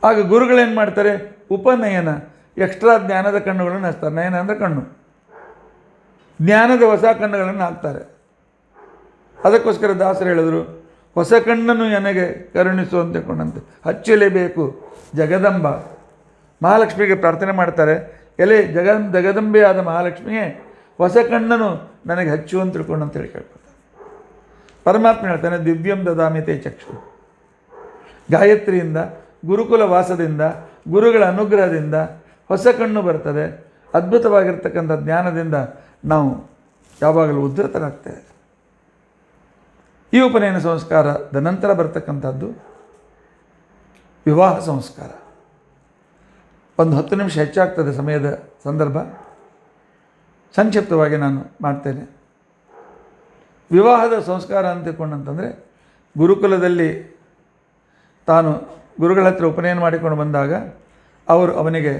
ಆಗ ಗುರುಗಳೇನು ಮಾಡ್ತಾರೆ? ಉಪನಯನ, ಎಕ್ಸ್ಟ್ರಾ ಜ್ಞಾನದ ಕಣ್ಣುಗಳನ್ನು ಹಚ್ತಾರೆ. ನಯನ ಅಂದರೆ ಕಣ್ಣು, ಜ್ಞಾನದ ಹೊಸ ಕಣ್ಣುಗಳನ್ನು ಹಾಕ್ತಾರೆ. ಅದಕ್ಕೋಸ್ಕರ ದಾಸರು ಹೇಳಿದರು, ಹೊಸ ಕಣ್ಣನ್ನು ನನಗೆ ಕರುಣಿಸು ಅಂತ ತಿಳ್ಕೊಂಡಂತೆ ಹಚ್ಚಲೇಬೇಕು ಜಗದಂಬ. ಮಹಾಲಕ್ಷ್ಮಿಗೆ ಪ್ರಾರ್ಥನೆ ಮಾಡ್ತಾರೆ, ಎಲೆ ಜಗದಂಬೆಯಾದ ಮಹಾಲಕ್ಷ್ಮಿಯೇ ಹೊಸ ಕಣ್ಣನ್ನು ನನಗೆ ಹಚ್ಚು ಅಂತ ತಿಳ್ಕೊಂಡಂತೇಳಿ ಕೇಳ್ಕೊತಾರೆ. ಪರಮಾತ್ಮ ಹೇಳ್ತಾನೆ, ದಿವ್ಯಂ ದದಾಮಿತೆ ಚಕ್ಷು. ಗಾಯತ್ರಿಯಿಂದ, ಗುರುಕುಲ ವಾಸದಿಂದ, ಗುರುಗಳ ಅನುಗ್ರಹದಿಂದ ಹೊಸ ಕಣ್ಣು ಬರ್ತದೆ. ಅದ್ಭುತವಾಗಿರ್ತಕ್ಕಂಥ ಜ್ಞಾನದಿಂದ ನಾವು ಯಾವಾಗಲೂ ಉದ್ಧತರಾಗ್ತೇವೆ. ಈ ಉಪನಯನ ಸಂಸ್ಕಾರದ ನಂತರ ಬರ್ತಕ್ಕಂಥದ್ದು ವಿವಾಹ ಸಂಸ್ಕಾರ. ಒಂದು 10 ನಿಮಿಷ ಹೆಚ್ಚಾಗ್ತದೆ ಸಮಯದ ಸಂದರ್ಭ, ಸಂಕ್ಷಿಪ್ತವಾಗಿ ನಾನು ಮಾಡ್ತೇನೆ. ವಿವಾಹದ ಸಂಸ್ಕಾರ ಅಂತಿಕೊಂಡಂತಂದರೆ, ಗುರುಕುಲದಲ್ಲಿ ತಾನು ಗುರುಗಳ ಹತ್ರ ಉಪನಯನ ಮಾಡಿಕೊಂಡು ಬಂದಾಗ ಅವರು ಅವನಿಗೆ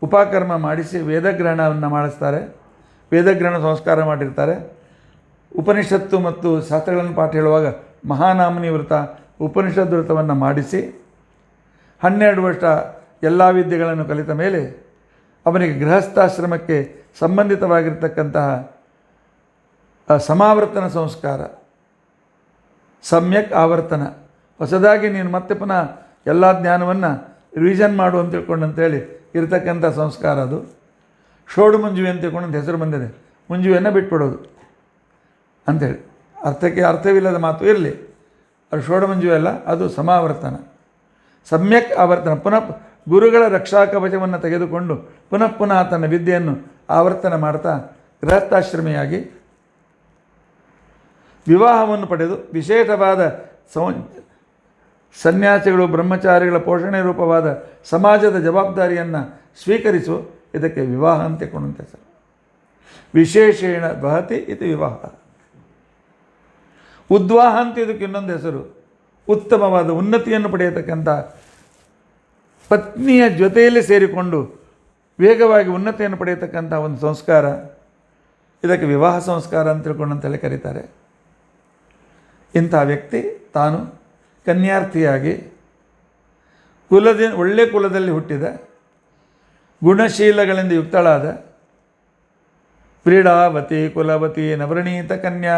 ಉಪಕರ್ಮ ಮಾಡಿಸಿ ವೇದಗ್ರಹಣವನ್ನು ಮಾಡಿಸ್ತಾರೆ. ವೇದಗ್ರಹಣ ಸಂಸ್ಕಾರ ಮಾಡಿರ್ತಾರೆ. ಉಪನಿಷತ್ತು ಮತ್ತು ಶಾಸ್ತ್ರಗಳನ್ನು ಪಾಠ ಹೇಳುವಾಗ ಮಹಾನಾಮನಿ ವ್ರತ, ಉಪನಿಷತ್ ವ್ರತವನ್ನು ಮಾಡಿಸಿ 12 ವರ್ಷ ಎಲ್ಲ ವಿದ್ಯೆಗಳನ್ನು ಕಲಿತ ಮೇಲೆ ಅವನಿಗೆ ಗೃಹಸ್ಥಾಶ್ರಮಕ್ಕೆ ಸಂಬಂಧಿತವಾಗಿರ್ತಕ್ಕಂತಹ ಸಮಾವರ್ತನ ಸಂಸ್ಕಾರ, ಸಮ್ಯಕ್ ಆವರ್ತನ, ಹೊಸದಾಗಿ ನೀನು ಮತ್ತೆ ಪುನಃ ಎಲ್ಲ ಜ್ಞಾನವನ್ನು ರಿವಿಷನ್ ಮಾಡು ಅಂತ ತಿಳ್ಕೊಂಡು ಅಂತೇಳಿ ಇರತಕ್ಕಂಥ ಸಂಸ್ಕಾರ ಅದು. ಷೋಡು ಮುಂಜುವೆ ಅಂತ ತಿಳ್ಕೊಂಡು ಹೆಸರು ಬಂದಿದೆ, ಮುಂಜುವೆಯನ್ನು ಬಿಟ್ಬಿಡೋದು ಅಂಥೇಳಿ. ಅರ್ಥಕ್ಕೆ ಅರ್ಥವಿಲ್ಲದ ಮಾತು ಇರಲಿ, ಅದು ಷೋಡ ಮಂಜುವೆ ಅಲ್ಲ, ಅದು ಸಮಾವರ್ತನ. ಸಮ್ಯಕ್ ಆವರ್ತನ, ಪುನಃ ಗುರುಗಳ ರಕ್ಷಾ ಕವಚವನ್ನು ತೆಗೆದುಕೊಂಡು ಪುನಃ ಪುನಃ ತನ್ನ ವಿದ್ಯೆಯನ್ನು ಆವರ್ತನ ಮಾಡ್ತಾ ಗೃಹಸ್ಥಾಶ್ರಮಿಯಾಗಿ ವಿವಾಹವನ್ನು ಪಡೆದು ವಿಶೇಷವಾದ ಸನ್ಯಾಸಿಗಳು ಬ್ರಹ್ಮಚಾರಿಗಳ ಪೋಷಣೆ ರೂಪವಾದ ಸಮಾಜದ ಜವಾಬ್ದಾರಿಯನ್ನು ಸ್ವೀಕರಿಸು. ಇದಕ್ಕೆ ವಿವಾಹ ಅಂತ ಕೊಂಡಂತೆ ಸರ್. ವಿಶೇಷೇಣ ವಹತಿ ಇದು ವಿವಾಹ. ಉದ್ವಾಹ ಅಂತ ಇದಕ್ಕೆ ಇನ್ನೊಂದು ಹೆಸರು. ಉತ್ತಮವಾದ ಉನ್ನತಿಯನ್ನು ಪಡೆಯತಕ್ಕಂಥ ಪತ್ನಿಯ ಜೊತೆಯಲ್ಲಿ ಸೇರಿಕೊಂಡು ವೇಗವಾಗಿ ಉನ್ನತಿಯನ್ನು ಪಡೆಯತಕ್ಕಂಥ ಒಂದು ಸಂಸ್ಕಾರ, ಇದಕ್ಕೆ ವಿವಾಹ ಸಂಸ್ಕಾರ ಅಂತ ತಿಳ್ಕೊಂಡಂತೇಳಿ ಕರೀತಾರೆ. ಇಂಥ ವ್ಯಕ್ತಿ ತಾನು ಕನ್ಯಾರ್ಥಿಯಾಗಿ ಒಳ್ಳೆಯ ಕುಲದಲ್ಲಿ ಹುಟ್ಟಿದ, ಗುಣಶೀಲಗಳಿಂದ ಯುಕ್ತಳಾದ, ಕ್ರೀಡಾವತಿ ಕುಲವತಿ ನವರಣೀತ ಕನ್ಯಾ,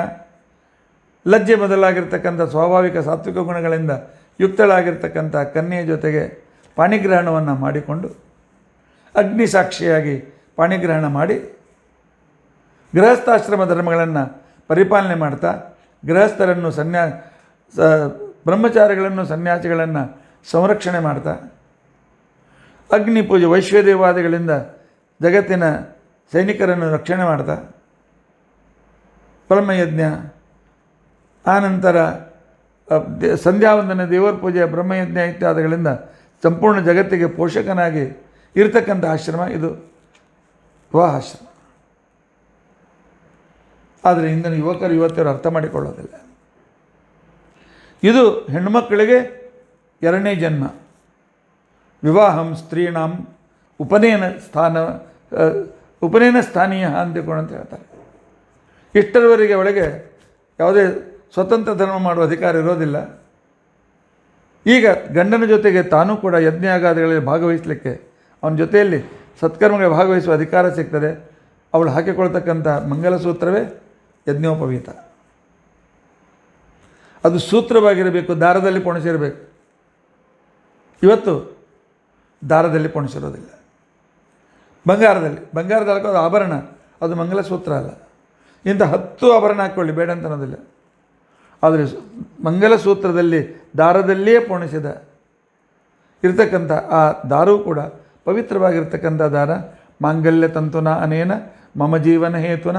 ಲಜ್ಜೆ ಮೊದಲಾಗಿರ್ತಕ್ಕಂಥ ಸ್ವಾಭಾವಿಕ ಸಾತ್ವಿಕ ಗುಣಗಳಿಂದ ಯುಕ್ತಳಾಗಿರ್ತಕ್ಕಂಥ ಕನ್ಯೆಯ ಜೊತೆಗೆ ಪಾಣಿಗ್ರಹಣವನ್ನು ಮಾಡಿಕೊಂಡು ಅಗ್ನಿ ಸಾಕ್ಷಿಯಾಗಿ ಪಾಣಿಗ್ರಹಣ ಮಾಡಿ ಗೃಹಸ್ಥಾಶ್ರಮ ಧರ್ಮಗಳನ್ನು ಪರಿಪಾಲನೆ ಮಾಡ್ತಾ ಗೃಹಸ್ಥರನ್ನು ಬ್ರಹ್ಮಚಾರಿಗಳನ್ನು ಸನ್ಯಾಸಿಗಳನ್ನು ಸಂರಕ್ಷಣೆ ಮಾಡ್ತಾ ಅಗ್ನಿ ಪೂಜೆ ವೈಶ್ವದೇವಾದಿಗಳಿಂದ ಜಗತ್ತಿನ ಸೈನಿಕರನ್ನು ರಕ್ಷಣೆ ಮಾಡ್ತಾ ಬ್ರಹ್ಮಯಜ್ಞ, ಆನಂತರ ಸಂಧ್ಯಾವಂದನೆ, ದೇವರ ಪೂಜೆ, ಬ್ರಹ್ಮಯಜ್ಞ ಇತ್ಯಾದಿಗಳಿಂದ ಸಂಪೂರ್ಣ ಜಗತ್ತಿಗೆ ಪೋಷಕನಾಗಿ ಇರತಕ್ಕಂಥ ಆಶ್ರಮ ಇದು ವಿವಾಹಾಶ್ರಮ. ಆದರೆ ಇಂದಿನ ಯುವಕರು ಅರ್ಥ ಮಾಡಿಕೊಳ್ಳೋದಿಲ್ಲ. ಇದು ಹೆಣ್ಣುಮಕ್ಕಳಿಗೆ ಎರಡನೇ ಜನ್ಮ. ವಿವಾಹಂ ಸ್ತ್ರೀಣಾಂ ಉಪನಯನ ಸ್ಥಾನೀಯ ಅಂತಿಕೊಂಡು ಅಂತ ಹೇಳ್ತಾರೆ. ಇಷ್ಟರವರೆಗೆ ಅವಳಿಗೆ ಯಾವುದೇ ಸ್ವತಂತ್ರ ಧರ್ಮ ಮಾಡುವ ಅಧಿಕಾರ ಇರೋದಿಲ್ಲ. ಈಗ ಗಂಡನ ಜೊತೆಗೆ ತಾನೂ ಕೂಡ ಯಜ್ಞಯಾಗಾದಿಗಳಲ್ಲಿ ಭಾಗವಹಿಸಲಿಕ್ಕೆ, ಅವನ ಜೊತೆಯಲ್ಲಿ ಸತ್ಕರ್ಮಗಳಿಗೆ ಭಾಗವಹಿಸುವ ಅಧಿಕಾರ ಸಿಗ್ತದೆ. ಅವಳು ಹಾಕಿಕೊಳ್ತಕ್ಕಂಥ ಮಂಗಲಸೂತ್ರವೇ ಯಜ್ಞೋಪವೀತ. ಅದು ಸೂತ್ರವಾಗಿರಬೇಕು, ದಾರದಲ್ಲಿ ಪೊಣಸಿರಬೇಕು. ಇವತ್ತು ದಾರದಲ್ಲಿ ಪೊಣಸಿರೋದಿಲ್ಲ, ಬಂಗಾರದಲ್ಲಿ ಅದು ಆಭರಣ, ಅದು ಮಂಗಲಸೂತ್ರ ಅಲ್ಲ. ಇಂಥ 10 ಆಭರಣ ಹಾಕ್ಕೊಳ್ಳಿ, ಬೇಡ ಅಂತ ಅನ್ನೋದಿಲ್ಲ. ಆದರೆ ಮಂಗಲಸೂತ್ರದಲ್ಲಿ ದಾರದಲ್ಲಿಯೇ ಪೊಣಿಸಿದ ಇರತಕ್ಕಂಥ ಆ ದಾರವೂ ಕೂಡ ಪವಿತ್ರವಾಗಿರ್ತಕ್ಕಂಥ ದಾರ. ಮಾಂಗಲ್ಯ ತಂತುನ ಅನೇನ ಮಮ ಜೀವನ ಹೇತುನ,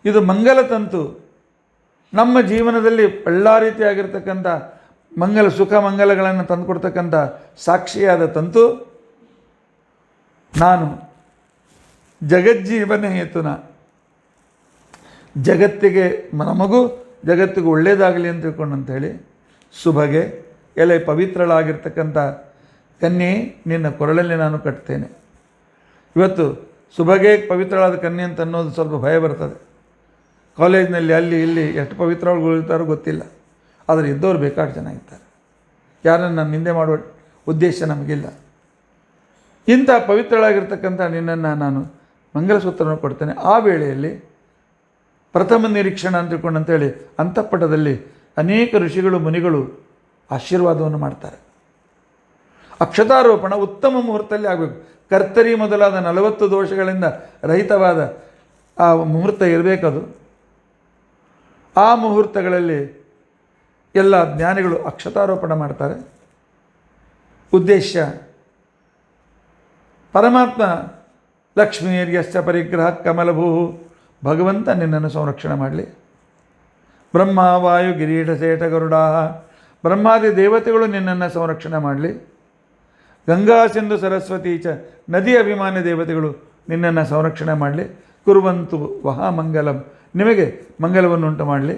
ಇದು ಮಂಗಲ ತಂತು. ನಮ್ಮ ಜೀವನದಲ್ಲಿ ಎಲ್ಲ ರೀತಿಯಾಗಿರ್ತಕ್ಕಂಥ ಸುಖ ಮಂಗಲಗಳನ್ನು ತಂದುಕೊಡ್ತಕ್ಕಂಥ ಸಾಕ್ಷಿಯಾದ ತಂತು ನಾನು. ಜಗಜ್ಜೀವನ ಹೇತುನ, ಜಗತ್ತಿಗೆ ನಮಗೂ ಜಗತ್ತಿಗೂ ಒಳ್ಳೆಯದಾಗಲಿ ಅಂತ ತಿಳ್ಕೊಂಡು ಅಂಥೇಳಿ ಸುಭಗೆ ಎಲೆ ಪವಿತ್ರಳಾಗಿರ್ತಕ್ಕಂಥ ಕನ್ಯೆ ನಿನ್ನ ಕೊರಳಲ್ಲಿ ನಾನು ಕಟ್ತೇನೆ. ಇವತ್ತು ಸುಭಗೆ ಪವಿತ್ರಳಾದ ಕನ್ಯೆ ಅಂತ ಅನ್ನೋದು ಸ್ವಲ್ಪ ಭಯ ಬರ್ತದೆ. ಕಾಲೇಜಿನಲ್ಲಿ ಅಲ್ಲಿ ಇಲ್ಲಿ ಎಷ್ಟು ಪವಿತ್ರಗಳಿರ್ತಾರೋ ಗೊತ್ತಿಲ್ಲ, ಆದರೆ ಇದ್ದವ್ರು ಬೇಕಾಷ್ಟು ಚೆನ್ನಾಗಿರ್ತಾರೆ. ಯಾರನ್ನು ನಾನು ನಿಂದೆ ಮಾಡುವ ಉದ್ದೇಶ ನಮಗಿಲ್ಲ. ಇಂಥ ಪವಿತ್ರಳಾಗಿರ್ತಕ್ಕಂಥ ನಿನ್ನನ್ನು ನಾನು ಮಂಗಲಸೂತ್ರವನ್ನು ಕೊಡ್ತೇನೆ. ಆ ವೇಳೆಯಲ್ಲಿ ಪ್ರಥಮ ನಿರೀಕ್ಷಣ ಅಂತ ತಿಳ್ಕೊಂಡು ಅಂತೇಳಿ ಅಂತಃಪಟದಲ್ಲಿ ಅನೇಕ ಋಷಿಗಳು ಮುನಿಗಳು ಆಶೀರ್ವಾದವನ್ನು ಮಾಡ್ತಾರೆ. ಅಕ್ಷತಾರೋಪಣ ಉತ್ತಮ ಮುಹೂರ್ತದಲ್ಲಿ ಆಗಬೇಕು. ಕರ್ತರಿ ಮೊದಲಾದ 40 ದೋಷಗಳಿಂದ ರಹಿತವಾದ ಆ ಮುಹೂರ್ತ ಇರಬೇಕದು. ಆ ಮುಹೂರ್ತಗಳಲ್ಲಿ ಎಲ್ಲ ಜ್ಞಾನಿಗಳು ಅಕ್ಷತಾರೋಪಣ ಮಾಡ್ತಾರೆ. ಉದ್ದೇಶ ಪರಮಾತ್ಮ ಲಕ್ಷ್ಮೀರ್ಯಶ್ಚ ಪರಿಗ್ರಹ ಕಮಲಭೂ, ಭಗವಂತ ನಿನ್ನನ್ನು ಸಂರಕ್ಷಣೆ ಮಾಡಲಿ. ಬ್ರಹ್ಮ ವಾಯು ಗಿರೀಟ ಸೇಠ ಗರುಡಾ, ಬ್ರಹ್ಮಾದಿ ದೇವತೆಗಳು ನಿನ್ನನ್ನು ಸಂರಕ್ಷಣೆ ಮಾಡಲಿ. ಗಂಗಾ ಸಿಂಧು ಸರಸ್ವತಿ ಚ, ನದಿ ಅಭಿಮಾನಿ ದೇವತೆಗಳು ನಿನ್ನನ್ನು ಸಂರಕ್ಷಣೆ ಮಾಡಲಿ. ಕುರುವಂತು ವಹಾಮಂಗಲಂ, ನಿಮಗೆ ಮಂಗಲವನ್ನು ಉಂಟು ಮಾಡಲಿ.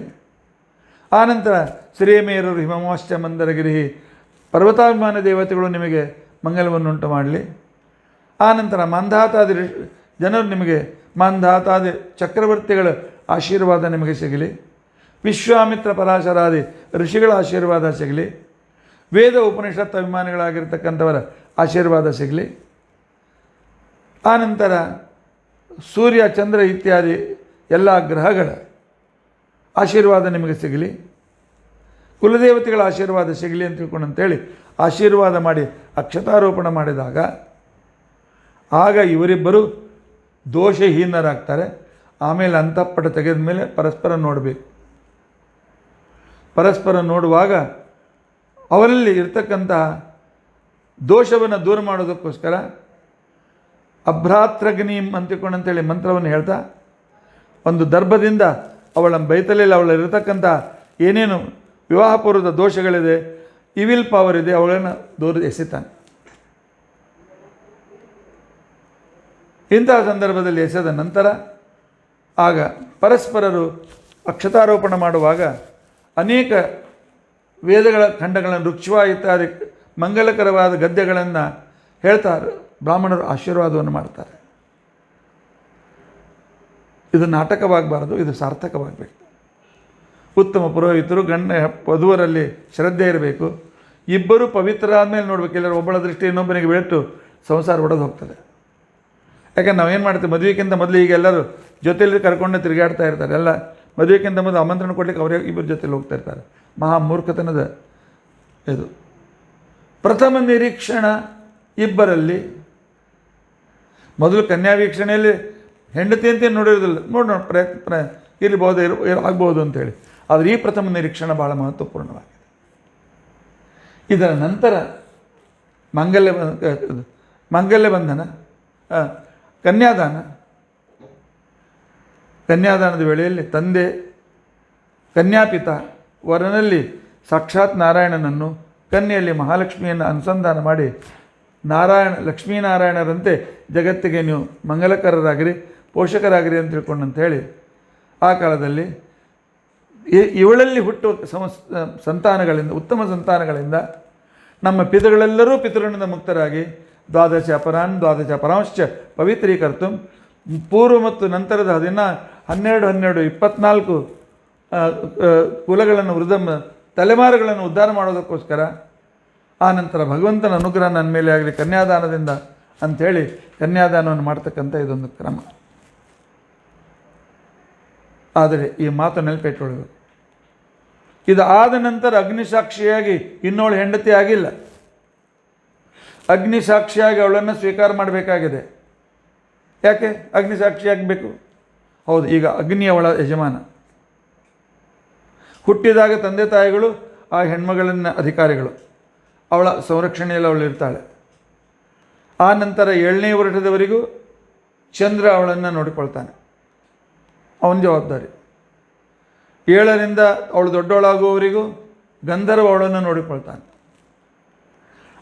ಆನಂತರ ಶ್ರೀಮೇರು ಹಿಮಮಾಶ್ಚ ಮಂದರಗಿರಿ, ಪರ್ವತಾಭಿಮಾನ ದೇವತೆಗಳು ನಿಮಗೆ ಮಂಗಲವನ್ನು ಉಂಟು ಮಾಡಲಿ. ಆನಂತರ ಮಾಂಧಾತಾದಿ ಜನರು ನಿಮಗೆ, ಮಾಂಧಾತಾದಿ ಚಕ್ರವರ್ತಿಗಳ ಆಶೀರ್ವಾದ ನಿಮಗೆ ಸಿಗಲಿ. ವಿಶ್ವಾಮಿತ್ರ ಪರಾಶರಾದಿ ಋಷಿಗಳ ಆಶೀರ್ವಾದ ಸಿಗಲಿ. ವೇದ ಉಪನಿಷತ್ ಅಭಿಮಾನಿಗಳಾಗಿರ್ತಕ್ಕಂಥವರ ಆಶೀರ್ವಾದ ಸಿಗಲಿ. ಆನಂತರ ಸೂರ್ಯ ಚಂದ್ರ ಇತ್ಯಾದಿ ಎಲ್ಲ ಗ್ರಹಗಳ ಆಶೀರ್ವಾದ ನಿಮಗೆ ಸಿಗಲಿ. ಕುಲದೇವತೆಗಳ ಆಶೀರ್ವಾದ ಸಿಗಲಿ ಅಂತ ತಿಳ್ಕೊಂಡು ಅಂತೇಳಿ ಆಶೀರ್ವಾದ ಮಾಡಿ ಅಕ್ಷತಾರೋಪಣ ಮಾಡಿದಾಗ ಆಗ ಇವರಿಬ್ಬರು ದೋಷಹೀನರಾಗ್ತಾರೆ. ಆಮೇಲೆ ಅಂತಃಪಟ ತೆಗೆದ ಮೇಲೆ ಪರಸ್ಪರ ನೋಡಬೇಕು. ಪರಸ್ಪರ ನೋಡುವಾಗ ಅವರಲ್ಲಿ ಇರ್ತಕ್ಕಂತಹ ದೋಷವನ್ನು ದೂರ ಮಾಡೋದಕ್ಕೋಸ್ಕರ ಅಭ್ರಾತ್ರಗ್ನಿಂ ಅಂತೇಳಿ ಮಂತ್ರವನ್ನು ಹೇಳ್ತಾ ಒಂದು ದರ್ಭದಿಂದ ಅವಳ ಬೈತಲೆಯಲ್ಲಿ ಅವಳಲ್ಲಿರತಕ್ಕಂಥ ಏನೇನು ವಿವಾಹಪೂರ್ವದ ದೋಷಗಳಿದೆ, ಇವಿಲ್ ಪವರ್ ಇದೆ, ಅವಳನ್ನು ದೂರ ಎಸೆತಾನೆ. ಇಂತಹ ಸಂದರ್ಭದಲ್ಲಿ ಎಸೆದ ನಂತರ ಆಗ ಪರಸ್ಪರರು ಅಕ್ಷತಾರೋಪಣ ಮಾಡುವಾಗ ಅನೇಕ ವೇದಗಳ ಖಂಡಗಳನ್ನು ರುಕ್ಷ್ವ ಇತ್ಯಾದಿ ಮಂಗಲಕರವಾದ ಗದ್ಯಗಳನ್ನು ಹೇಳ್ತಾರೆ. ಬ್ರಾಹ್ಮಣರು ಆಶೀರ್ವಾದವನ್ನು ಮಾಡ್ತಾರೆ. ಇದು ನಾಟಕವಾಗಬಾರದು, ಇದು ಸಾರ್ಥಕವಾಗಬೇಕು. ಉತ್ತಮ ಪುರೋಹಿತರು ವಧುವರಲ್ಲಿ ಶ್ರದ್ಧೆ ಇರಬೇಕು. ಇಬ್ಬರು ಪವಿತ್ರ ಆದಮೇಲೆ ನೋಡ್ಬೇಕು. ಎಲ್ಲರೂ ಒಬ್ಬಳ ದೃಷ್ಟಿ ಇನ್ನೊಬ್ಬನಿಗೆ ಬಿಟ್ಟು ಸಂಸಾರ ಒಡೆದು ಹೋಗ್ತದೆ. ಯಾಕಂದ್ರೆ ನಾವೇನು ಮಾಡ್ತೀವಿ, ಮದುವೆಗಿಂತ ಮೊದಲು ಈಗ ಎಲ್ಲರೂ ಜೊತೆಯಲ್ಲಿ ಕರ್ಕೊಂಡು ತಿರುಗಾಡ್ತಾ ಇರ್ತಾರೆ. ಎಲ್ಲ ಮದುವೆಗಿಂತ ಮೊದಲು ಆಮಂತ್ರಣ ಕೊಡಲಿಕ್ಕೆ ಅವರೇ ಇಬ್ಬರು ಜೊತೆಲಿ ಹೋಗ್ತಾ ಇರ್ತಾರೆ. ಮಹಾ ಮೂರ್ಖತನದ ಇದು. ಪ್ರಥಮ ನಿರೀಕ್ಷಣ ಇಬ್ಬರಲ್ಲಿ ಮೊದಲು ಕನ್ಯಾ ವೀಕ್ಷಣೆಯಲ್ಲಿ ಹೆಂಡತಿ ಅಂತ ನೋಡಿರೋದಿಲ್ಲ, ನೋಡೋಣ ಪ್ರಯತ್ನ ಇರ್ಬೋದು ಆಗ್ಬೋದು ಅಂಥೇಳಿ. ಆದರೆ ಈ ಪ್ರಥಮ ನಿರೀಕ್ಷಣ ಭಾಳ ಮಹತ್ವಪೂರ್ಣವಾಗಿದೆ. ಇದರ ನಂತರ ಮಾಂಗಲ್ಯ ಬಂಧನ, ಕನ್ಯಾದಾನದ ವೇಳೆಯಲ್ಲಿ ತಂದೆ ಕನ್ಯಾಪಿತ ವರನಲ್ಲಿ ಸಾಕ್ಷಾತ್ ನಾರಾಯಣನನ್ನು, ಕನ್ಯೆಯಲ್ಲಿ ಮಹಾಲಕ್ಷ್ಮಿಯನ್ನು ಅನುಸಂಧಾನ ಮಾಡಿ ಲಕ್ಷ್ಮೀನಾರಾಯಣರಂತೆ ಜಗತ್ತಿಗೆ ನೀವು ಮಂಗಲಕರರಾಗಿರಿ, ಪೋಷಕರಾಗಿರಿ ಅಂತ ತಿಳ್ಕೊಂಡಂಥೇಳಿ ಆ ಕಾಲದಲ್ಲಿ ಇವಳಲ್ಲಿ ಹುಟ್ಟುವ ಸಂತಾನಗಳಿಂದ, ಉತ್ತಮ ಸಂತಾನಗಳಿಂದ ನಮ್ಮ ಪಿತೃಗಳೆಲ್ಲರೂ ಪಿತೃಗಳಿಂದ ಮುಕ್ತರಾಗಿ ದ್ವಾದಶ ಅಪರಾನ್ ದ್ವಾದಶ ಪರಾಂಶ್ಚ ಪವಿತ್ರೀಕರ್ತು ಪೂರ್ವ ಮತ್ತು ನಂತರದ 12 24 ಕುಲಗಳನ್ನು ತಲೆಮಾರುಗಳನ್ನು ಉದ್ಧಾರ ಮಾಡೋದಕ್ಕೋಸ್ಕರ ಆ ನಂತರ ಭಗವಂತನ ಅನುಗ್ರಹ ನನ್ನ ಮೇಲೆ ಆಗಲಿ ಕನ್ಯಾದಾನದಿಂದ ಅಂಥೇಳಿ ಕನ್ಯಾದಾನವನ್ನು ಮಾಡ್ತಕ್ಕಂಥ ಇದೊಂದು ಕ್ರಮ. ಆದರೆ ಈ ಮಾತು ನೆನಪಿಟ್ಟುಕೊಳ್ಳಬೇಕು. ಇದು ಆದ ನಂತರ ಅಗ್ನಿಸಾಕ್ಷಿಯಾಗಿ ಇನ್ನೋಳು ಹೆಂಡತಿ ಆಗಿಲ್ಲ. ಅಗ್ನಿಸಾಕ್ಷಿಯಾಗಿ ಅವಳನ್ನು ಸ್ವೀಕಾರ ಮಾಡಬೇಕಾಗಿದೆ. ಯಾಕೆ ಅಗ್ನಿಸಾಕ್ಷಿಯಾಗಬೇಕು? ಹೌದು, ಈಗ ಅಗ್ನಿ ಅವಳ ಯಜಮಾನ. ಹುಟ್ಟಿದಾಗ ತಂದೆ ತಾಯಿಗಳು ಆ ಹೆಣ್ಮಗಳನ್ನ ಅಧಿಕಾರಿಗಳು, ಅವಳ ಸಂರಕ್ಷಣೆಯಲ್ಲಿ ಅವಳು ಇರ್ತಾಳೆ. ಆ ನಂತರ 7ನೇ ವರ್ಷದವರೆಗೂ ಚಂದ್ರ ಅವಳನ್ನು ನೋಡಿಕೊಳ್ತಾನೆ, ಅವನ ಜವಾಬ್ದಾರಿ. 7ರಿಂದ ಅವಳು ದೊಡ್ಡವಳಾಗುವವರೆಗೂ ಗಂಧರ್ವ ಅವಳನ್ನು ನೋಡಿಕೊಳ್ತಾನೆ.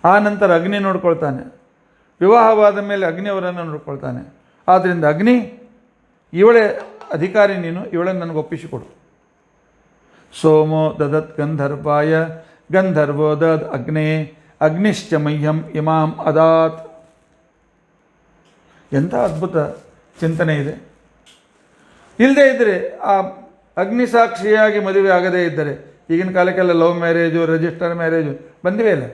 ಆ ನಂತರ ಅಗ್ನಿ ನೋಡ್ಕೊಳ್ತಾನೆ. ವಿವಾಹವಾದ ಮೇಲೆ ಅಗ್ನಿ ಅವರನ್ನು ನೋಡ್ಕೊಳ್ತಾನೆ. ಆದ್ದರಿಂದ ಅಗ್ನಿ, ಇವಳೇ ಅಧಿಕಾರಿ, ನೀನು ಇವಳನ್ನು ನನಗೆ ಒಪ್ಪಿಸಿಕೊಡು. ಸೋಮೋ ದದತ್ ಗಂಧರ್ವಾಯ ಗಂಧರ್ವೋ ದದ್ ಅಗ್ನೇ ಅಗ್ನಿಶ್ಚ ಮಹ್ಯಂ ಇಮಾಂ ಅದಾತ್. ಎಂಥ ಅದ್ಭುತ ಚಿಂತನೆ ಇದೆ. ಇಲ್ಲದೇ ಇದ್ದರೆ, ಆ ಅಗ್ನಿಸಾಕ್ಷಿಯಾಗಿ ಮದುವೆ ಆಗದೇ ಇದ್ದರೆ, ಈಗಿನ ಕಾಲಕ್ಕೆಲ್ಲ ಲವ್ ಮ್ಯಾರೇಜು, ರಿಜಿಸ್ಟರ್ ಮ್ಯಾರೇಜು ಬಂದಿವೆ ಅಲ್ಲ,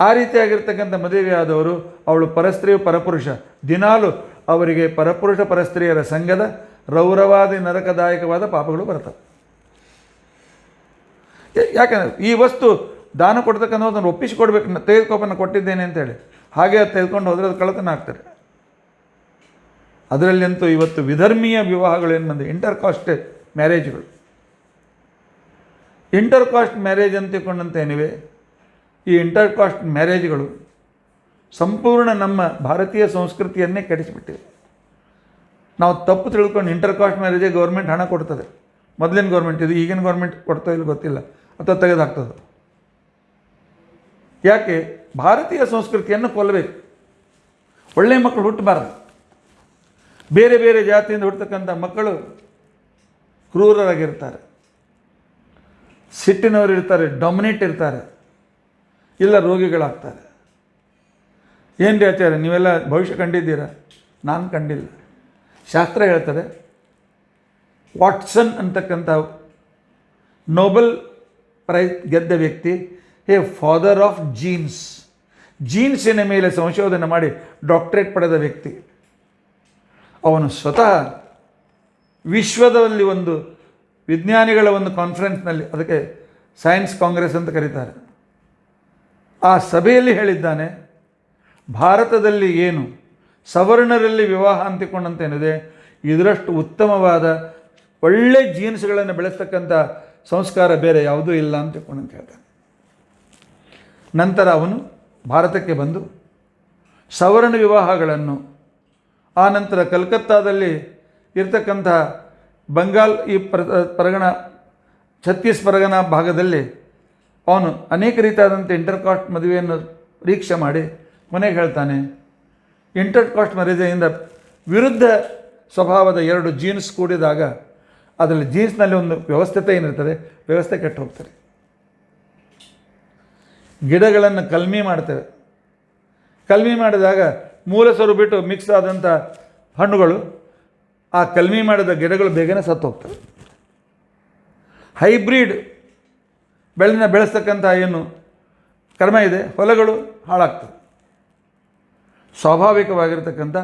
ಆ ರೀತಿಯಾಗಿರ್ತಕ್ಕಂಥ ಮದುವೆ ಆದವರು ಅವಳು ಪರಸ್ತ್ರೀಯು ಪರಪುರುಷ, ದಿನಾಲು ಅವರಿಗೆ ಪರಪುರುಷ ಪರಸ್ತ್ರೀಯರ ಸಂಘದ ರೌರವಾದಿ ನರಕದಾಯಕವಾದ ಪಾಪಗಳು ಬರ್ತವೆ. ಯಾಕಂದರೆ ಈ ವಸ್ತು ದಾನ ಕೊಡ್ತಕ್ಕಂಥದ್ದನ್ನು ಒಪ್ಪಿಸಿಕೊಡ್ಬೇಕು, ತೆಗೆದುಕೊಪ್ಪನ್ನು ಕೊಟ್ಟಿದ್ದೇನೆ ಅಂತೇಳಿ. ಹಾಗೆ ಅದು ತೆಗೆದುಕೊಂಡು ಹೋದರೆ ಅದು ಕಳ್ಳತನ ಆಗ್ತಾರೆ. ಅದರಲ್ಲಂತೂ ಇವತ್ತು ವಿಧರ್ಮೀಯ ವಿವಾಹಗಳು ಏನು ಬಂದಿವೆ, ಇಂಟರ್ ಕಾಸ್ಟ್ ಮ್ಯಾರೇಜ್ಗಳು. ಇಂಟರ್ ಕಾಸ್ಟ್ ಮ್ಯಾರೇಜ್ ಅಂತ ತಿಳ್ಕೊಂಡಂತೇನಿವೆ, ಈ ಇಂಟರ್ ಕಾಸ್ಟ್ ಮ್ಯಾರೇಜ್ಗಳು ಸಂಪೂರ್ಣ ನಮ್ಮ ಭಾರತೀಯ ಸಂಸ್ಕೃತಿಯನ್ನೇ ಕೆಡಿಸಿಬಿಟ್ಟಿವೆ. ನಾವು ತಪ್ಪು ತಿಳ್ಕೊಂಡು ಇಂಟರ್ ಕಾಸ್ಟ್ ಮ್ಯಾರೇಜಿಗೆ ಗೌರ್ಮೆಂಟ್ ಹಣ ಕೊಡ್ತದೆ. ಮೊದಲಿನ ಗೌರ್ಮೆಂಟ್ ಇದು, ಈಗಿನ ಗೌರ್ಮೆಂಟ್ ಕೊಡ್ತೋ ಇಲ್ಲ ಗೊತ್ತಿಲ್ಲ, ಅಥವಾ ತೆಗೆದುಹಾಕ್ತದೆ. ಯಾಕೆ? ಭಾರತೀಯ ಸಂಸ್ಕೃತಿಯನ್ನು ಕೊಲ್ಲಬೇಕು. ಒಳ್ಳೆಯ ಮಕ್ಕಳು ಹುಟ್ಟಬಾರದು. ಬೇರೆ ಬೇರೆ ಜಾತಿಯಿಂದ ಹುಟ್ಟತಕ್ಕಂಥ ಮಕ್ಕಳು ಕ್ರೂರರಾಗಿರ್ತಾರೆ, ಸಿಟ್ಟಿನವರು ಇರ್ತಾರೆ, ಡೊಮಿನೇಟ್ ಇರ್ತಾರೆ, ಇಲ್ಲ ರೋಗಿಗಳಾಗ್ತಾರೆ. ಏನು ರೀ ಆಚಾರ್ಯ, ನೀವೆಲ್ಲ ಭವಿಷ್ಯ ಕಂಡಿದ್ದೀರಾ? ನಾನು ಕಂಡಿಲ್ಲ. ಶಾಸ್ತ್ರ ಹೇಳ್ತಾರೆ, ವಾಟ್ಸನ್ ಅಂತಕ್ಕಂಥ ನೋಬೆಲ್ ಪ್ರೈಸ್ ಗೆದ್ದ ವ್ಯಕ್ತಿ, ಫಾದರ್ ಆಫ್ ಜೀನ್ಸಿನ ಮೇಲೆ ಸಂಶೋಧನೆ ಮಾಡಿ ಡಾಕ್ಟರೇಟ್ ಪಡೆದ ವ್ಯಕ್ತಿ. ಅವನು ಸ್ವತಃ ವಿಶ್ವದಲ್ಲಿ ಒಂದು ವಿಜ್ಞಾನಿಗಳ ಒಂದು ಕಾನ್ಫರೆನ್ಸ್ನಲ್ಲಿ, ಅದಕ್ಕೆ ಸೈನ್ಸ್ ಕಾಂಗ್ರೆಸ್ ಅಂತ ಕರೀತಾರೆ. ಆ ಸಭೆಯಲ್ಲಿ ಹೇಳಿದ್ದಾನೆ, ಭಾರತದಲ್ಲಿ ಏನು ಸವರ್ಣರಲ್ಲಿ ವಿವಾಹ ಅಂತಿಕೊಂಡಂತೇನಿದೆ, ಇದರಷ್ಟು ಉತ್ತಮವಾದ ಒಳ್ಳೆ ಜೀನ್ಸ್ಗಳನ್ನು ಬೆಳೆಸ್ತಕ್ಕಂಥ ಸಂಸ್ಕಾರ ಬೇರೆ ಯಾವುದೂ ಇಲ್ಲ ಅಂತ ತಿಳ್ಕೊಂಡಂತ ಹೇಳ್ತಾನೆ. ನಂತರ ಅವನು ಭಾರತಕ್ಕೆ ಬಂದು ಸವರ್ಣ ವಿವಾಹಗಳನ್ನು, ಆ ನಂತರ ಕಲ್ಕತ್ತಾದಲ್ಲಿ ಇರ್ತಕ್ಕಂಥ ಬಂಗಾಲ್ ಈ ಪರಗಣ ಛತ್ತೀಸ್ ಪರಗಣ ಭಾಗದಲ್ಲಿ ಅವನು ಅನೇಕ ರೀತಿಯಾದಂಥ ಇಂಟರ್ಕಾಸ್ಟ್ ಮದುವೆಯನ್ನು ಪರೀಕ್ಷೆ ಮಾಡಿ ಕೊನೆಗೆ ಹೇಳ್ತಾನೆ, ಇಂಟರ್ಕಾಸ್ಟ್ ಮ್ಯಾರೇಜಿಂದ ವಿರುದ್ಧ ಸ್ವಭಾವದ ಎರಡು ಜೀನ್ಸ್ ಕೂಡಿದಾಗ ಅದರಲ್ಲಿ ಜೀನ್ಸ್ನಲ್ಲಿ ಒಂದು ವ್ಯವಸ್ಥಿತ ಏನಿರ್ತದೆ, ವ್ಯವಸ್ಥೆ ಕೆಟ್ಟು ಹೋಗ್ತಾರೆ. ಗಿಡಗಳನ್ನು ಕಲ್ಮಿ ಮಾಡ್ತೇವೆ, ಕಲ್ಮಿ ಮಾಡಿದಾಗ ಮೂಲ ಸ್ವರೂಪ ಬಿಟ್ಟು ಮಿಕ್ಸ್ ಆದಂಥ ಹಣ್ಣುಗಳು, ಆ ಕಲ್ಮಿ ಮಾಡಿದ ಗಿಡಗಳು ಬೇಗನೆ ಸತ್ತು ಹೋಗ್ತವೆ. ಹೈಬ್ರಿಡ್ ಬೆಳೆಸ್ತಕ್ಕಂಥ ಏನು ಕರ್ಮ ಇದೆ, ಹೊಲಗಳು ಹಾಳಾಗ್ತವೆ. ಸ್ವಾಭಾವಿಕವಾಗಿರ್ತಕ್ಕಂಥ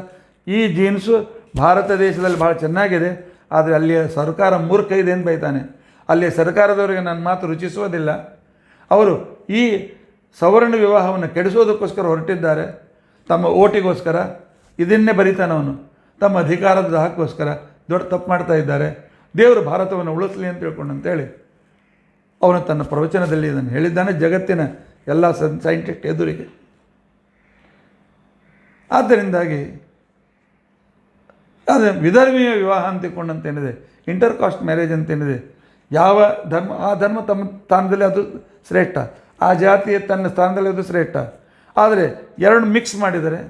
ಈ ಜೀನ್ಸು ಭಾರತ ದೇಶದಲ್ಲಿ ಭಾಳ ಚೆನ್ನಾಗಿದೆ, ಆದರೆ ಅಲ್ಲಿಯ ಸರ್ಕಾರ ಮೂರ್ಖ ಇದೆ ಅಂತ ಬೈತಾನೆ. ಅಲ್ಲಿಯ ಸರ್ಕಾರದವರಿಗೆ ನನ್ನ ಮಾತು ರುಚಿಸುವುದಿಲ್ಲ. ಅವರು ಈ ಸವರ್ಣ ವಿವಾಹವನ್ನು ಕೆಡಿಸೋದಕ್ಕೋಸ್ಕರ ಹೊರಟಿದ್ದಾರೆ, ತಮ್ಮ ಓಟಿಗೋಸ್ಕರ. ಇದನ್ನೇ ಬರೀತಾನೆ ಅವನು, ತಮ್ಮ ಅಧಿಕಾರದ ದಾಹಕ್ಕೋಸ್ಕರ ದೊಡ್ಡ ತಪ್ಪು ಮಾಡ್ತಾ ಇದ್ದಾರೆ. ದೇವರು ಭಾರತವನ್ನು ಉಳಿಸಲಿ ಅಂತ ತಿಳ್ಕೊಂಡು ಅಂತೇಳಿ ಅವನು ತನ್ನ ಪ್ರವಚನದಲ್ಲಿ ಇದನ್ನು ಹೇಳಿದ್ದಾನೆ, ಜಗತ್ತಿನ ಎಲ್ಲ ಸೈಂಟಿಸ್ಟ್ ಎದುರಿಗೆ. ಆದ್ದರಿಂದಾಗಿ ಅದು ವಿಧರ್ಮೀಯ ವಿವಾಹ ಅಂತಿಕೊಂಡಂತೇನಿದೆ, ಇಂಟರ್ ಕಾಸ್ಟ್ ಮ್ಯಾರೇಜ್ ಅಂತೇನಿದೆ, ಯಾವ ಧರ್ಮ ಆ ಧರ್ಮ ತಮ್ಮ ಸ್ಥಾನದಲ್ಲಿ ಅದು ಶ್ರೇಷ್ಠ, ಆ ಜಾತಿಯ ತನ್ನ ಸ್ಥಾನದಲ್ಲಿ ಅದು ಶ್ರೇಷ್ಠ. ಆದರೆ ಎರಡು ಮಿಕ್ಸ್ ಮಾಡಿದರೆ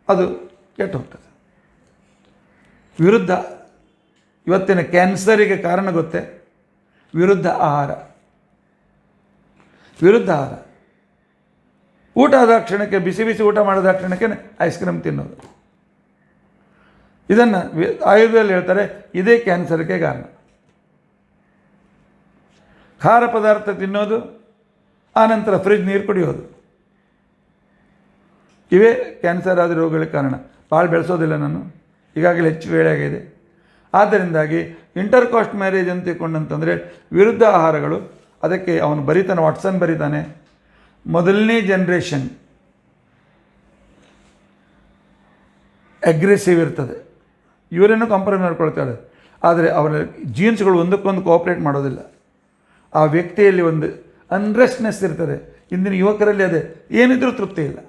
ಅದು ಕೆಟ್ಟು ಹೋಗ್ತದೆ. ವಿರುದ್ಧ ಇವತ್ತಿನ ಕ್ಯಾನ್ಸರಿಗೆ ಕಾರಣ ಗೊತ್ತೇ? ವಿರುದ್ಧ ಆಹಾರ. ವಿರುದ್ಧ ಆಹಾರ. ಊಟ ಆದ ಕ್ಷಣಕ್ಕೆ, ಬಿಸಿ ಬಿಸಿ ಊಟ ಮಾಡಿದ ಕ್ಷಣಕ್ಕೆ ಐಸ್ ಕ್ರೀಮ್ ತಿನ್ನೋದು. ಇದನ್ನು ಆಯುರ್ವೇದದಲ್ಲಿ ಹೇಳ್ತಾರೆ, ಇದೇ ಕ್ಯಾನ್ಸರ್ಗೆ ಕಾರಣ. ಖಾರ ಪದಾರ್ಥ ತಿನ್ನೋದು, ಆನಂತರ ಫ್ರಿಜ್ ನೀರು ಕುಡಿಯೋದು, ಇವೇ ಕ್ಯಾನ್ಸರ್ ಆದ ರೋಗಗಳಿಗೆ ಕಾರಣ. ಭಾಳ ಬೆಳೆಸೋದಿಲ್ಲ ನಾನು, ಈಗಾಗಲೇ ಹೆಚ್ಚು ವೇಳೆ ಆಗಿದೆ. ಆದ್ದರಿಂದಾಗಿ ಇಂಟರ್ ಕಾಸ್ಟ್ ಮ್ಯಾರೇಜ್ ಅಂತ ತಿಳ್ಕೊಂಡಂತಂದರೆ ವಿರುದ್ಧ ಆಹಾರಗಳು. ಅದಕ್ಕೆ ಅವನು ಬರೀತಾನೆ, ವಾಟ್ಸನ್ ಬರೀತಾನೆ, ಮೊದಲನೇ ಜನ್ರೇಷನ್ ಅಗ್ರೆಸಿವ್ ಇರ್ತದೆ, ಇವರೇನೋ ಕಾಂಪ್ರಮೈಸ್ ಮಾಡ್ಕೊಳ್ತಾಳೆ, ಆದರೆ ಅವರ ಜೀನ್ಸ್ಗಳು ಒಂದಕ್ಕೊಂದು ಕೋಆಪ್ರೇಟ್ ಮಾಡೋದಿಲ್ಲ. ಆ ವ್ಯಕ್ತಿಯಲ್ಲಿ ಒಂದು ಅನ್ರೆಸ್ಟ್ನೆಸ್ ಇರ್ತದೆ. ಇಂದಿನ ಯುವಕರಲ್ಲಿ ಅದೇ, ಏನಿದ್ರೂ ತೃಪ್ತಿ ಇಲ್ಲ.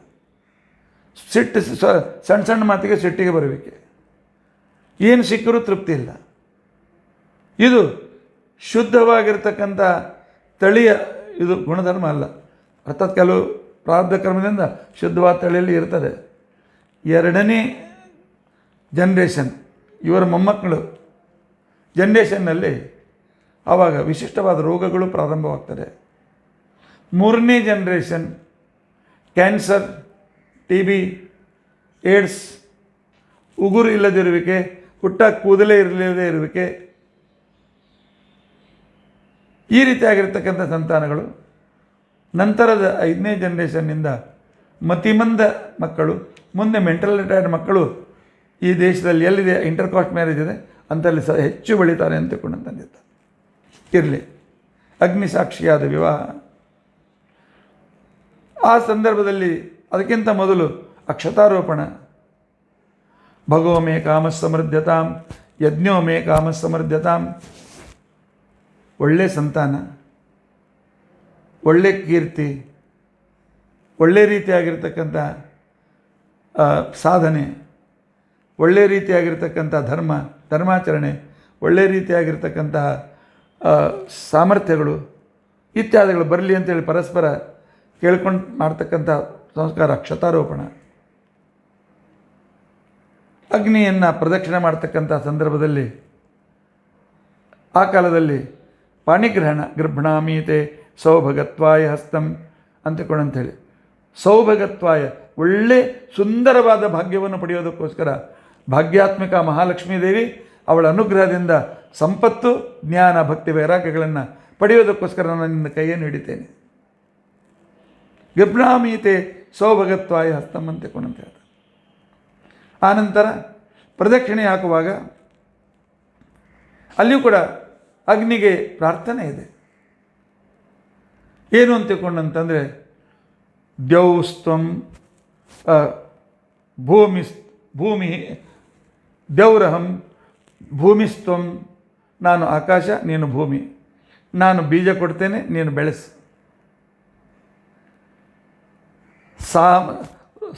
ಸಿಟ್ಟು, ಸಣ್ಣ ಸಣ್ಣ ಮಾತಿಗೆ ಸಿಟ್ಟಿಗೆ ಬರಬೇಕೆ, ಏನು ಸಿಕ್ಕರೂ ತೃಪ್ತಿ ಇಲ್ಲ. ಇದು ಶುದ್ಧವಾಗಿರ್ತಕ್ಕಂಥ ತಳಿಯ ಇದು ಗುಣಧರ್ಮ ಅಲ್ಲ. ಅರ್ಥಾತ್ ಕೆಲವು ಪ್ರಾರಬ್ಧ ಕರ್ಮದಿಂದ ಶುದ್ಧವಾದ ತಳಿಯಲ್ಲಿ ಇರ್ತದೆ. ಎರಡನೇ ಜನ್ರೇಷನ್, ಇವರ ಮೊಮ್ಮಕ್ಕಳು ಜನ್ರೇಷನ್ನಲ್ಲಿ ಆವಾಗ ವಿಶಿಷ್ಟವಾದ ರೋಗಗಳು ಪ್ರಾರಂಭವಾಗ್ತದೆ. ಮೂರನೇ ಜನ್ರೇಷನ್ ಕ್ಯಾನ್ಸರ್, TB, ಏಡ್ಸ್, ಉಗುರು ಇಲ್ಲದಿರುವಿಕೆ, ಹುಟ್ಟ ಕೂದಲೇ ಇರಲಿಲ್ಲದೆ ಇರುವಿಕೆ, ಈ ರೀತಿಯಾಗಿರ್ತಕ್ಕಂಥ ಸಂತಾನಗಳು. ನಂತರದ 5ನೇ ಜನ್ರೇಷನ್ನಿಂದ ಮತಿಮಂದ ಮಕ್ಕಳು, ಮುಂದೆ ಮೆಂಟಲ್ ರಿಟೈರ್ಡ್ ಮಕ್ಕಳು ಈ ದೇಶದಲ್ಲಿ ಎಲ್ಲಿದೆ ಇಂಟರ್ ಕಾಸ್ಟ್ ಮ್ಯಾರೇಜ್ ಇದೆ ಅಂತಲ್ಲಿ ಹೆಚ್ಚು ಬೆಳೀತಾರೆ ಅಂತ ತಿಳ್ಕೊಂಡಂತ ಇರಲಿ. ಅಗ್ನಿ ಸಾಕ್ಷಿಯಾದ ವಿವಾಹ. ಆ ಸಂದರ್ಭದಲ್ಲಿ ಅದಕ್ಕಿಂತ ಮೊದಲು ಅಕ್ಷತಾರೋಪಣ. ಭಗೋ ಮೇ ಕಾಮಸ್ಸಮೃದ್ಧತಾಂ ಯಜ್ಞೋ ಮೇ ಕಾಮಸ್ಸಮೃದ್ಧತಾಂ. ಒಳ್ಳೆ ಸಂತಾನ, ಒಳ್ಳೆ ಕೀರ್ತಿ, ಒಳ್ಳೆ ರೀತಿಯಾಗಿರ್ತಕ್ಕಂಥ ಸಾಧನೆ, ಒಳ್ಳೆ ರೀತಿಯಾಗಿರ್ತಕ್ಕಂಥ ಧರ್ಮಾಚರಣೆ, ಒಳ್ಳೆ ರೀತಿಯಾಗಿರ್ತಕ್ಕಂಥ ಸಾಮರ್ಥ್ಯಗಳು ಇತ್ಯಾದಿಗಳು ಬರಲಿ ಅಂತೇಳಿ ಪರಸ್ಪರ ಕೇಳ್ಕೊಂಡು ಮಾಡ್ತಕ್ಕಂಥ ಸಂಸ್ಕಾರ ಅಕ್ಷತಾರೋಪಣ. ಅಗ್ನಿಯನ್ನು ಪ್ರದಕ್ಷಿಣೆ ಮಾಡ್ತಕ್ಕಂಥ ಸಂದರ್ಭದಲ್ಲಿ ಆ ಕಾಲದಲ್ಲಿ ಪಾಣಿಗ್ರಹಣ, ಗೃಭ್ಣಾಮೀತೆ ಸೌಭಗತ್ವಾಯ ಹಸ್ತಂ ಅಂತಿಕೊಂಡಂಥೇಳಿ, ಸೌಭಗತ್ವಾಯ ಒಳ್ಳೆ ಸುಂದರವಾದ ಭಾಗ್ಯವನ್ನು ಪಡೆಯೋದಕ್ಕೋಸ್ಕರ ಭಾಗ್ಯಾತ್ಮಿಕ ಮಹಾಲಕ್ಷ್ಮೀ ದೇವಿ ಅವಳ ಅನುಗ್ರಹದಿಂದ ಸಂಪತ್ತು, ಜ್ಞಾನ, ಭಕ್ತಿ, ವೈರಾಗ್ಯಗಳನ್ನು ಪಡೆಯೋದಕ್ಕೋಸ್ಕರ ನಾನು ನಿನ್ನ ಕೈಯನ್ನು ಹಿಡಿತೇನೆ. ಗೃಭ್ಣಾಮೀತೆ ಸೌಭಗತ್ವಾಯ ಹಸ್ತಂ ಅಂತಿಕೊಂಡಂತ ಹೇಳ್ತಾರೆ. ಆನಂತರ ಪ್ರದಕ್ಷಿಣೆ ಹಾಕುವಾಗ ಅಲ್ಲಿಯೂ ಕೂಡ ಅಗ್ನಿಗೆ ಪ್ರಾರ್ಥನೆ ಇದೆ. ಏನು ಅಂತ ತಿಳ್ಕೊಂಡಂತಂದರೆ ದ್ಯೌಸ್ತ್ವಂ ಭೂಮಿ ದ್ಯೌರಹಂ ಭೂಮಿಸ್ತ್ವಂ, ನಾನು ಆಕಾಶ ನೀನು ಭೂಮಿ, ನಾನು ಬೀಜ ಕೊಡ್ತೇನೆ ನೀನು ಬೆಳೆಸು.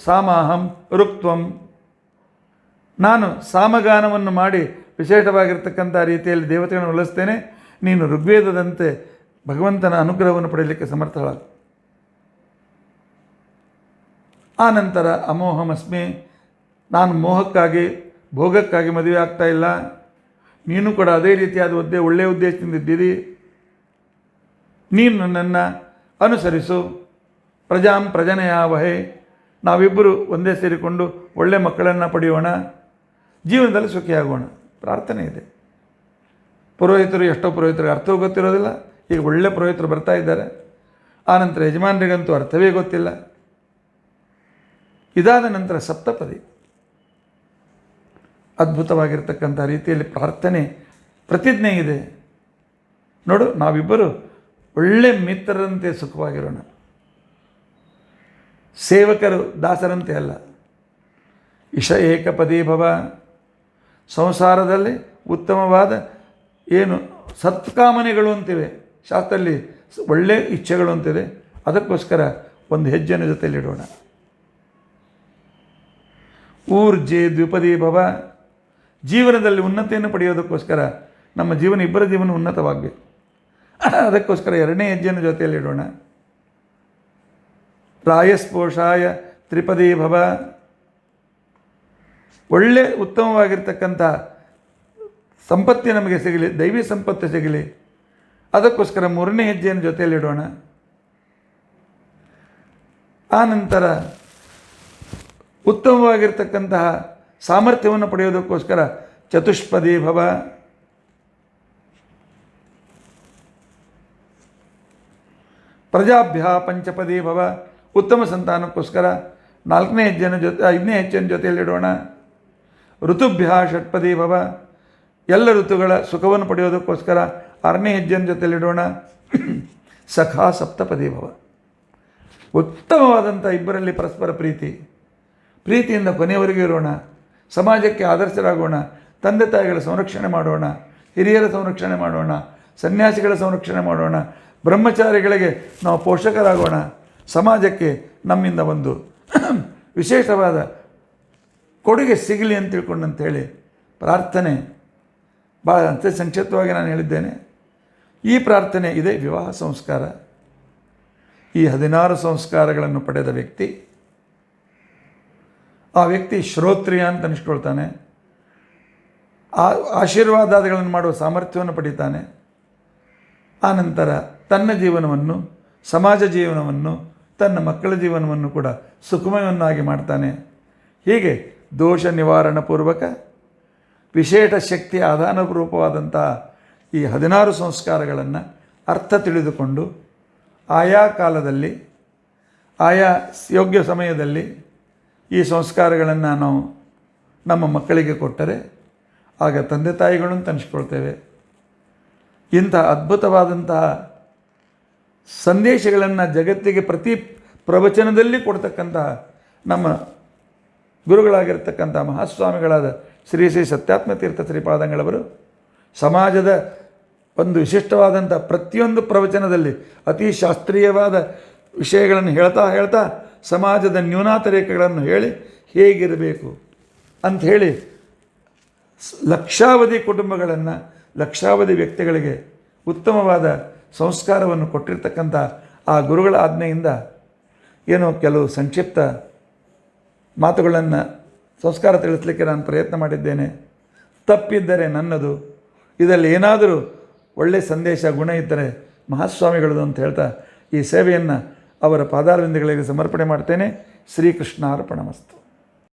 ಸಾಮಾಹಂ ರುಕ್ತ್ವಂ, ನಾನು ಸಾಮಗಾನವನ್ನು ಮಾಡಿ ವಿಶೇಷವಾಗಿರ್ತಕ್ಕಂಥ ರೀತಿಯಲ್ಲಿ ದೇವತೆಗಳನ್ನು ಒಲಿಸ್ತೇನೆ, ನೀನು ಋಗ್ವೇದದಂತೆ ಭಗವಂತನ ಅನುಗ್ರಹವನ್ನು ಪಡೆಯಲಿಕ್ಕೆ ಸಮರ್ಥಳಾಗ. ಆ ನಂತರ ಅಮೋಹಮಸ್ಮಿ, ನಾನು ಮೋಹಕ್ಕಾಗಿ ಭೋಗಕ್ಕಾಗಿ ಮದುವೆ ಆಗ್ತಾ ಇಲ್ಲ, ನೀನು ಕೂಡ ಅದೇ ರೀತಿಯಾದ ಒಳ್ಳೆಯ ಉದ್ದೇಶದಿಂದ ಇದ್ದೀರಿ, ನೀನು ನನ್ನನ್ನು ಅನುಸರಿಸು. ಪ್ರಜನೆಯಾವಹೇ, ನಾವಿಬ್ಬರು ಒಂದೇ ಸೇರಿಕೊಂಡು ಒಳ್ಳೆಯ ಮಕ್ಕಳನ್ನು ಪಡೆಯೋಣ, ಜೀವನದಲ್ಲಿ ಸುಖಿಯಾಗೋಣ. ಪ್ರಾರ್ಥನೆ ಇದೆ. ಪುರೋಹಿತರು, ಎಷ್ಟೋ ಪುರೋಹಿತರಿಗೆ ಅರ್ಥವೂ ಗೊತ್ತಿರೋದಿಲ್ಲ. ಈಗ ಒಳ್ಳೆ ಪುರೋಹಿತರು ಬರ್ತಾ ಇದ್ದಾರೆ. ಆನಂತರ ಯಜಮಾನರಿಗಂತೂ ಅರ್ಥವೇ ಗೊತ್ತಿಲ್ಲ. ಇದಾದ ನಂತರ ಸಪ್ತಪದಿ, ಅದ್ಭುತವಾಗಿರ್ತಕ್ಕಂಥ ರೀತಿಯಲ್ಲಿ ಪ್ರಾರ್ಥನೆ ಪ್ರತಿಜ್ಞೆ ಇದೆ. ನೋಡು, ನಾವಿಬ್ಬರು ಒಳ್ಳೆ ಮಿತ್ರರಂತೆ ಸುಖವಾಗಿರೋಣ, ಸೇವಕರು ದಾಸರಂತೆ ಅಲ್ಲ. ಇಷ ಏಕಪದಿ ಭವ, ಸಂಸಾರದಲ್ಲಿ ಉತ್ತಮವಾದ ಏನು ಸತ್ಕಾಮನೆಗಳು ಅಂತಿವೆ, ಶಾಸ್ತ್ರದಲ್ಲಿ ಒಳ್ಳೆಯ ಇಚ್ಛೆಗಳು ಅಂತಿದೆ, ಅದಕ್ಕೋಸ್ಕರ ಒಂದು ಹೆಜ್ಜೆನ ಜೊತೆಯಲ್ಲಿಡೋಣ. ಊರ್ಜೆ ದ್ವಿಪದಿ ಭವ, ಜೀವನದಲ್ಲಿ ಉನ್ನತಿಯನ್ನು ಪಡೆಯೋದಕ್ಕೋಸ್ಕರ ನಮ್ಮ ಜೀವನ, ಇಬ್ಬರ ಜೀವನ ಉನ್ನತವಾಗಬೇಕು. ಅದಕ್ಕೋಸ್ಕರ ಎರಡನೇ ಹೆಜ್ಜೆಯನ್ನು ಜೊತೆಯಲ್ಲಿಡೋಣ. ರಾಯಸ್ಪೋಷಾಯ ತ್ರಿಪದಿ ಭವ, ಒಳ್ಳೆ ಉತ್ತಮವಾಗಿರ್ತಕ್ಕಂಥ ಸಂಪತ್ತಿ ನಮಗೆ ಸಿಗಲಿ, ದೈವಿ ಸಂಪತ್ತು ಸಿಗಲಿ, ಅದಕ್ಕೋಸ್ಕರ ಮೂರನೇ ಹೆಜ್ಜೆಯನ್ನು ಜೊತೆಯಲ್ಲಿಡೋಣ. ಆ ನಂತರ ಉತ್ತಮವಾಗಿರ್ತಕ್ಕಂತಹ ಸಾಮರ್ಥ್ಯವನ್ನು ಪಡೆಯೋದಕ್ಕೋಸ್ಕರ ಚತುಷ್ಪದಿ ಭವ, ಪ್ರಜಾಭ್ಯ ಪಂಚಪದಿ ಭವ, ಉತ್ತಮ ಸಂತಾನಕ್ಕೋಸ್ಕರ ನಾಲ್ಕನೇ ಹೆಜ್ಜೆಯನ್ನು ಐದನೇ ಹೆಜ್ಜೆಯನ್ನು ಜೊತೆಯಲ್ಲಿಡೋಣ. ಋತುಭ್ಯ ಷಟ್ಪದಿ ಭವ, ಎಲ್ಲ ಋತುಗಳ ಸುಖವನ್ನು ಪಡೆಯೋದಕ್ಕೋಸ್ಕರ ಆರನೇ ಹೆಜ್ಜೆಯನ್ನು ಜೊತೆಯಲ್ಲಿಡೋಣ. ಸಖಾ ಸಪ್ತಪದಿ ಭವ, ಉತ್ತಮವಾದಂಥ ಇಬ್ಬರಲ್ಲಿ ಪರಸ್ಪರ ಪ್ರೀತಿಯಿಂದ ಕೊನೆಯವರೆಗೂ ಇರೋಣ, ಸಮಾಜಕ್ಕೆ ಆದರ್ಶರಾಗೋಣ, ತಂದೆ ತಾಯಿಗಳ ಸಂರಕ್ಷಣೆ ಮಾಡೋಣ, ಹಿರಿಯರ ಸಂರಕ್ಷಣೆ ಮಾಡೋಣ, ಸನ್ಯಾಸಿಗಳ ಸಂರಕ್ಷಣೆ ಮಾಡೋಣ, ಬ್ರಹ್ಮಚಾರಿಗಳಿಗೆ ನಾವು ಪೋಷಕರಾಗೋಣ, ಸಮಾಜಕ್ಕೆ ನಮ್ಮಿಂದ ಒಂದು ವಿಶೇಷವಾದ ಕೊಡುಗೆ ಸಿಗಲಿ ಅಂತ ತಿಳ್ಕೊಂಡಂಥೇಳಿ ಪ್ರಾರ್ಥನೆ ಭಾಳ ಸಂಕ್ಷಿಪ್ತವಾಗಿ ನಾನು ಹೇಳಿದ್ದೇನೆ. ಈ ಪ್ರಾರ್ಥನೆ ಇದೆ ವಿವಾಹ ಸಂಸ್ಕಾರ. ಈ 16 ಸಂಸ್ಕಾರಗಳನ್ನು ಪಡೆದ ವ್ಯಕ್ತಿ, ಆ ವ್ಯಕ್ತಿ ಶ್ರೋತ್ರಿಯ ಅಂತ ಅನಿಸ್ಕೊಳ್ತಾನೆ, ಆಶೀರ್ವಾದಾದಿಗಳನ್ನು ಮಾಡುವ ಸಾಮರ್ಥ್ಯವನ್ನು ಪಡಿತಾನೆ. ಆನಂತರ ತನ್ನ ಜೀವನವನ್ನು, ಸಮಾಜ ಜೀವನವನ್ನು, ತನ್ನ ಮಕ್ಕಳ ಜೀವನವನ್ನು ಕೂಡ ಸುಖಮಯವನ್ನಾಗಿ ಮಾಡ್ತಾನೆ. ಹೀಗೆ ದೋಷ ನಿವಾರಣಾ ಪೂರ್ವಕ ವಿಶೇಷ ಶಕ್ತಿ ಆಧಾನಪೂರ್ವಕವಾದಂತಹ ಈ 16 ಸಂಸ್ಕಾರಗಳನ್ನು ಅರ್ಥ ತಿಳಿದುಕೊಂಡು ಆಯಾ ಕಾಲದಲ್ಲಿ ಆಯಾ ಯೋಗ್ಯ ಸಮಯದಲ್ಲಿ ಈ ಸಂಸ್ಕಾರಗಳನ್ನು ನಾವು ನಮ್ಮ ಮಕ್ಕಳಿಗೆ ಕೊಟ್ಟರೆ ಆಗ ತಂದೆ ತಾಯಿಗಳನ್ನು ತನಿಸ್ಕೊಳ್ತೇವೆ. ಇಂಥ ಅದ್ಭುತವಾದಂತಹ ಸಂದೇಶಗಳನ್ನು ಜಗತ್ತಿಗೆ ಪ್ರತಿ ಪ್ರವಚನದಲ್ಲಿ ಕೊಡ್ತಕ್ಕಂತಹ ನಮ್ಮ ಗುರುಗಳಾಗಿರ್ತಕ್ಕಂಥ ಮಹಾಸ್ವಾಮಿಗಳಾದ ಶ್ರೀ ಶ್ರೀ ಸತ್ಯಾತ್ಮತೀರ್ಥ ಶ್ರೀಪಾದಂಗಳವರು ಸಮಾಜದ ಒಂದು ವಿಶಿಷ್ಟವಾದಂಥ ಪ್ರತಿಯೊಂದು ಪ್ರವಚನದಲ್ಲಿ ಅತಿ ಶಾಸ್ತ್ರೀಯವಾದ ವಿಷಯಗಳನ್ನು ಹೇಳ್ತಾ ಸಮಾಜದ ನ್ಯೂನಾತ ರೇಖೆಗಳನ್ನು ಹೇಳಿ ಹೇಗಿರಬೇಕು ಅಂಥೇಳಿ ಲಕ್ಷಾವಧಿ ಕುಟುಂಬಗಳನ್ನು, ಲಕ್ಷಾವಧಿ ವ್ಯಕ್ತಿಗಳಿಗೆ ಉತ್ತಮವಾದ ಸಂಸ್ಕಾರವನ್ನು ಕೊಟ್ಟಿರ್ತಕ್ಕಂಥ ಆ ಗುರುಗಳ ಆಜ್ಞೆಯಿಂದ ಏನೋ ಕೆಲವು ಸಂಕ್ಷಿಪ್ತ ಮಾತುಗಳನ್ನು ಸಂಸ್ಕಾರ ತಿಳಿಸಲಿಕ್ಕೆ ನಾನು ಪ್ರಯತ್ನ ಮಾಡಿದ್ದೇನೆ. ತಪ್ಪಿದ್ದರೆ ನನ್ನದು, ಇದರಲ್ಲಿ ಏನಾದರೂ ಒಳ್ಳೆಯ ಸಂದೇಶ ಗುಣ ಇದ್ದರೆ ಮಹಾಸ್ವಾಮಿಗಳದು ಅಂತ ಹೇಳ್ತಾ ಈ ಸೇವೆಯನ್ನು ಅವರ ಪಾದಾರವಿಂದಗಳಿಗೆ ಸಮರ್ಪಣೆ ಮಾಡ್ತೇನೆ. ಶ್ರೀಕೃಷ್ಣ ಅರ್ಪಣಮಸ್ತು.